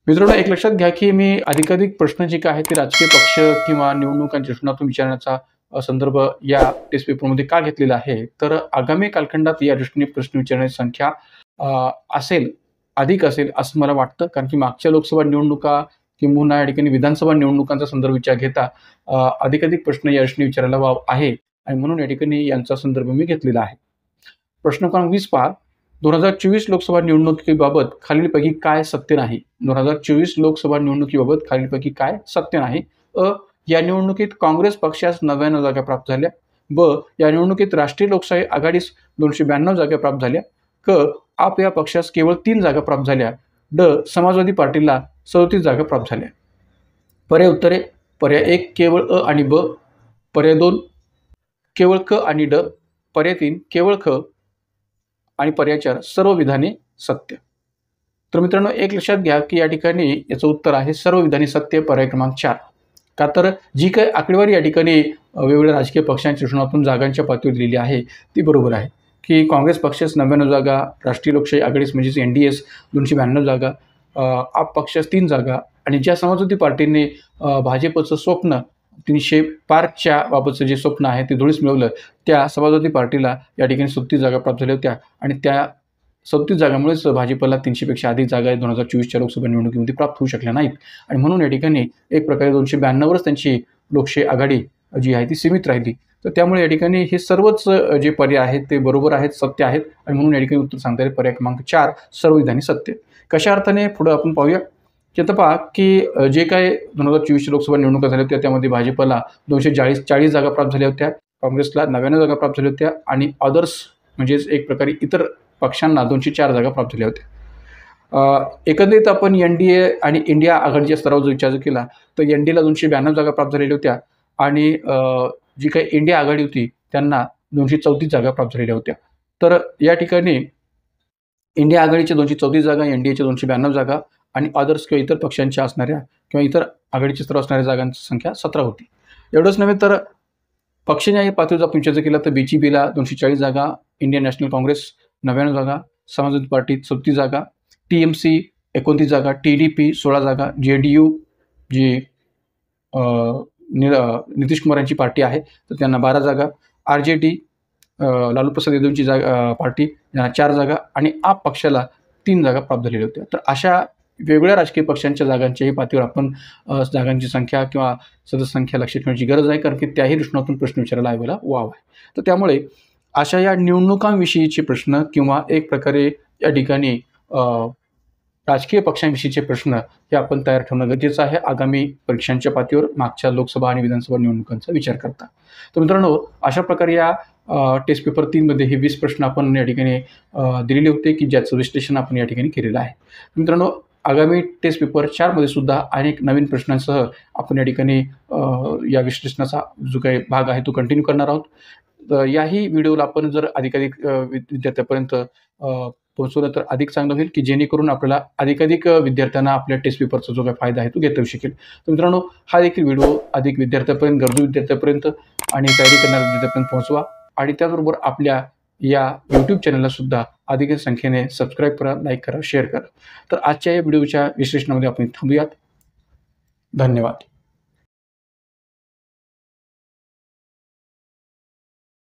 मित्रांनो एक लक्षात घ्या की मी अधिकाधिक प्रश्न जे काय आहेत ते राजकीय पक्ष किंवा निवडणुकांच्या दृष्टिकोनातून विचारण्याचा संदर्भ या टेस्ट पेपरमध्ये का घेतलेला आहे? तर आगामी कालखंडात या दृष्टीने प्रश्न विचारण्याची संख्या अधिक असेल असं मला वाटतं. कारण की मागच्या लोकसभा निवडणुका किंबहुना या ठिकाणी विधानसभा निवडणुकांचा संदर्भ विचार घेता अधिकाधिक प्रश्न या दृष्टीने विचारायला वाव आहे आणि म्हणून या ठिकाणी यांचा संदर्भ मी घेतलेला आहे. प्रश्न क्रमांक 20 पहा. 2024 लोकसभा निवडणुकीबाबत खालीलपैकी काय सत्य नाही? 2024 लोकसभा निवडणुकीबाबत खालीलपैकी काय सत्य नाही? या निवडणुकीत काँग्रेस पक्षास 99 जागा प्राप्त झाल्या. या निवडणुकीत राष्ट्रीय लोकशाही आघाडीस 292 जागा प्राप्त झाल्या. आप या पक्षास केवळ 3 जागा प्राप्त झाल्या. समाजवादी पार्टीला 34 जागा प्राप्त झाल्या. पर्याय उत्तरे: पर्याय 1 केवळ अ आणि ब, पर्याय 2 केवळ क आणि ड, पर्याय 3 केवळ ख आणि पर्याय 4 सर्व विधाने सत्य. तर मित्रांनो एक लक्षात घ्या की या ठिकाणी याचं उत्तर आहे सर्व विधाने सत्य, पर्याय क्रमांक 4. का तर जी काही आकडेवारी या ठिकाणी वेगवेगळ्या राजकीय पक्षांच्या दृष्टिकोनातून जागांच्या पातळीवर दिलेली आहे ती बरोबर आहे की काँग्रेस पक्षास 99 जागा, राष्ट्रीय लोकशाही आघाडीस म्हणजेच NDS 292 जागा, आप पक्षास 3 जागा आणि ज्या समाजवादी पार्टीने भाजपचं स्वप्न 300 पारच्या बाबतचं जे स्वप्न आहे ते धुळीस मिळवलं त्या समाजवादी पार्टीला या ठिकाणी 37 जागा प्राप्त झाल्या होत्या आणि त्या 37 जागांमुळेच भाजपला 300पेक्षा अधिक जागा 2024च्या लोकसभा निवडणुकीमध्ये प्राप्त होऊ शकल्या नाहीत आणि म्हणून या ठिकाणी एक प्रकारे 292वरच त्यांची लोकशाही आघाडी जी आहे ती सीमित राहिली. तर त्यामुळे या ठिकाणी हे सर्वच जे पर्याय आहेत ते बरोबर आहेत, सत्य आहेत आणि म्हणून या ठिकाणी उत्तर सांगता येईल पर्याय क्रमांक 4 सर्व विधाने सत्य. कशा अर्थाने पुढे आपण पाहूया की आता पहा की जे काय 2024 लोकसभा निवडणुका झाल्या होत्या त्यामध्ये भाजपला 240 जागा प्राप्त झाल्या होत्या, काँग्रेसला 99 जागा प्राप्त झाल्या होत्या आणि अदर्स म्हणजेच एक प्रकारे इतर पक्षांना 204 जागा प्राप्त झाल्या होत्या. एकंदरीत आपण NDA आणि इंडिया आघाडीच्या स्तरावर जर विचार केला तर NDAला 292 जागा प्राप्त झालेल्या होत्या आणि जी काही इंडिया आघाडी होती त्यांना 234 जागा प्राप्त झालेल्या होत्या. तर या ठिकाणी इंडिया आघाडीच्या 234 जागा, NDAच्या 292 जागा आणि अदर्स किंवा इतर पक्षांच्या असणाऱ्या किंवा इतर आघाडीच्या स्तरावर असणाऱ्या जागांची संख्या 17 होती. एवढंच नव्हे तर पक्षाच्या पातळीवर आपण विचार केला तर BJPला 240 जागा, इंडियन नॅशनल काँग्रेस 99 जागा, समाजवादी पार्टी 37 जागा, TMC 29 जागा, TDP 16 जागा, JDU जी नितीश कुमार यांची पार्टी आहे तर त्यांना 12 जागा, RJD लालू प्रसाद यादवची पार्टी यांना 4 जागा आणि आप पक्षाला 3 जागा प्राप्त झालेल्या होत्या. तर अशा वेगवेगळ्या राजकीय पक्षांच्या जागांच्याही पातळीवर आपण जागांची संख्या किंवा सदस्य संख्या लक्षात ठेवण्याची गरज आहे कारण की त्याही दृष्टिकोनातून प्रश्न विचारायला यावेळेला वाव आहे. तर त्यामुळे अशा या निवडणुकांविषयीचे प्रश्न किंवा एक प्रकारे या ठिकाणी राजकीय पक्षांविषयीचे प्रश्न हे आपण तयार ठेवणं गरजेचं आहे आगामी परीक्षांच्या पातळीवर मागच्या लोकसभा आणि विधानसभा निवडणुकांचा विचार करता. तर मित्रांनो अशा प्रकारे या टेस्ट पेपर 3मध्ये हे 20 प्रश्न आपण या ठिकाणी दिलेले होते, की ज्याचं विश्लेषण आपण या ठिकाणी केलेलं आहे. मित्रांनो, आगामी टेस्ट पेपर 4मध्ये सुद्धा अनेक नवीन प्रश्नांसह आपण या ठिकाणी या विश्लेषणाचा जो काही भाग आहे तो कंटिन्यू करणार आहोत. तर याही व्हिडिओला आपण जर अधिकाधिक विद्यार्थ्यापर्यंत पोहोचवलं तर अधिक चांगलं होईल, की जेणेकरून आपल्याला अधिकाधिक विद्यार्थ्यांना आपल्या टेस्ट पेपरचा जो काही फायदा आहे तो घेता येऊ शकेल. तर मित्रांनो, हा देखील व्हिडिओ अधिक विद्यार्थ्यापर्यंत, गरजू विद्यार्थ्यापर्यंत आणि तयारी करणाऱ्या विद्यार्थ्यापर्यंत पोहोचवा आणि त्याचबरोबर आपल्या या YouTube चॅनलला सुद्धा अधिक संख्येने सबस्क्राईब करा, लाईक करा, शेअर करा. तर आजच्या या व्हिडिओच्या विश्लेषणामध्ये आपण थांबूयात. धन्यवाद.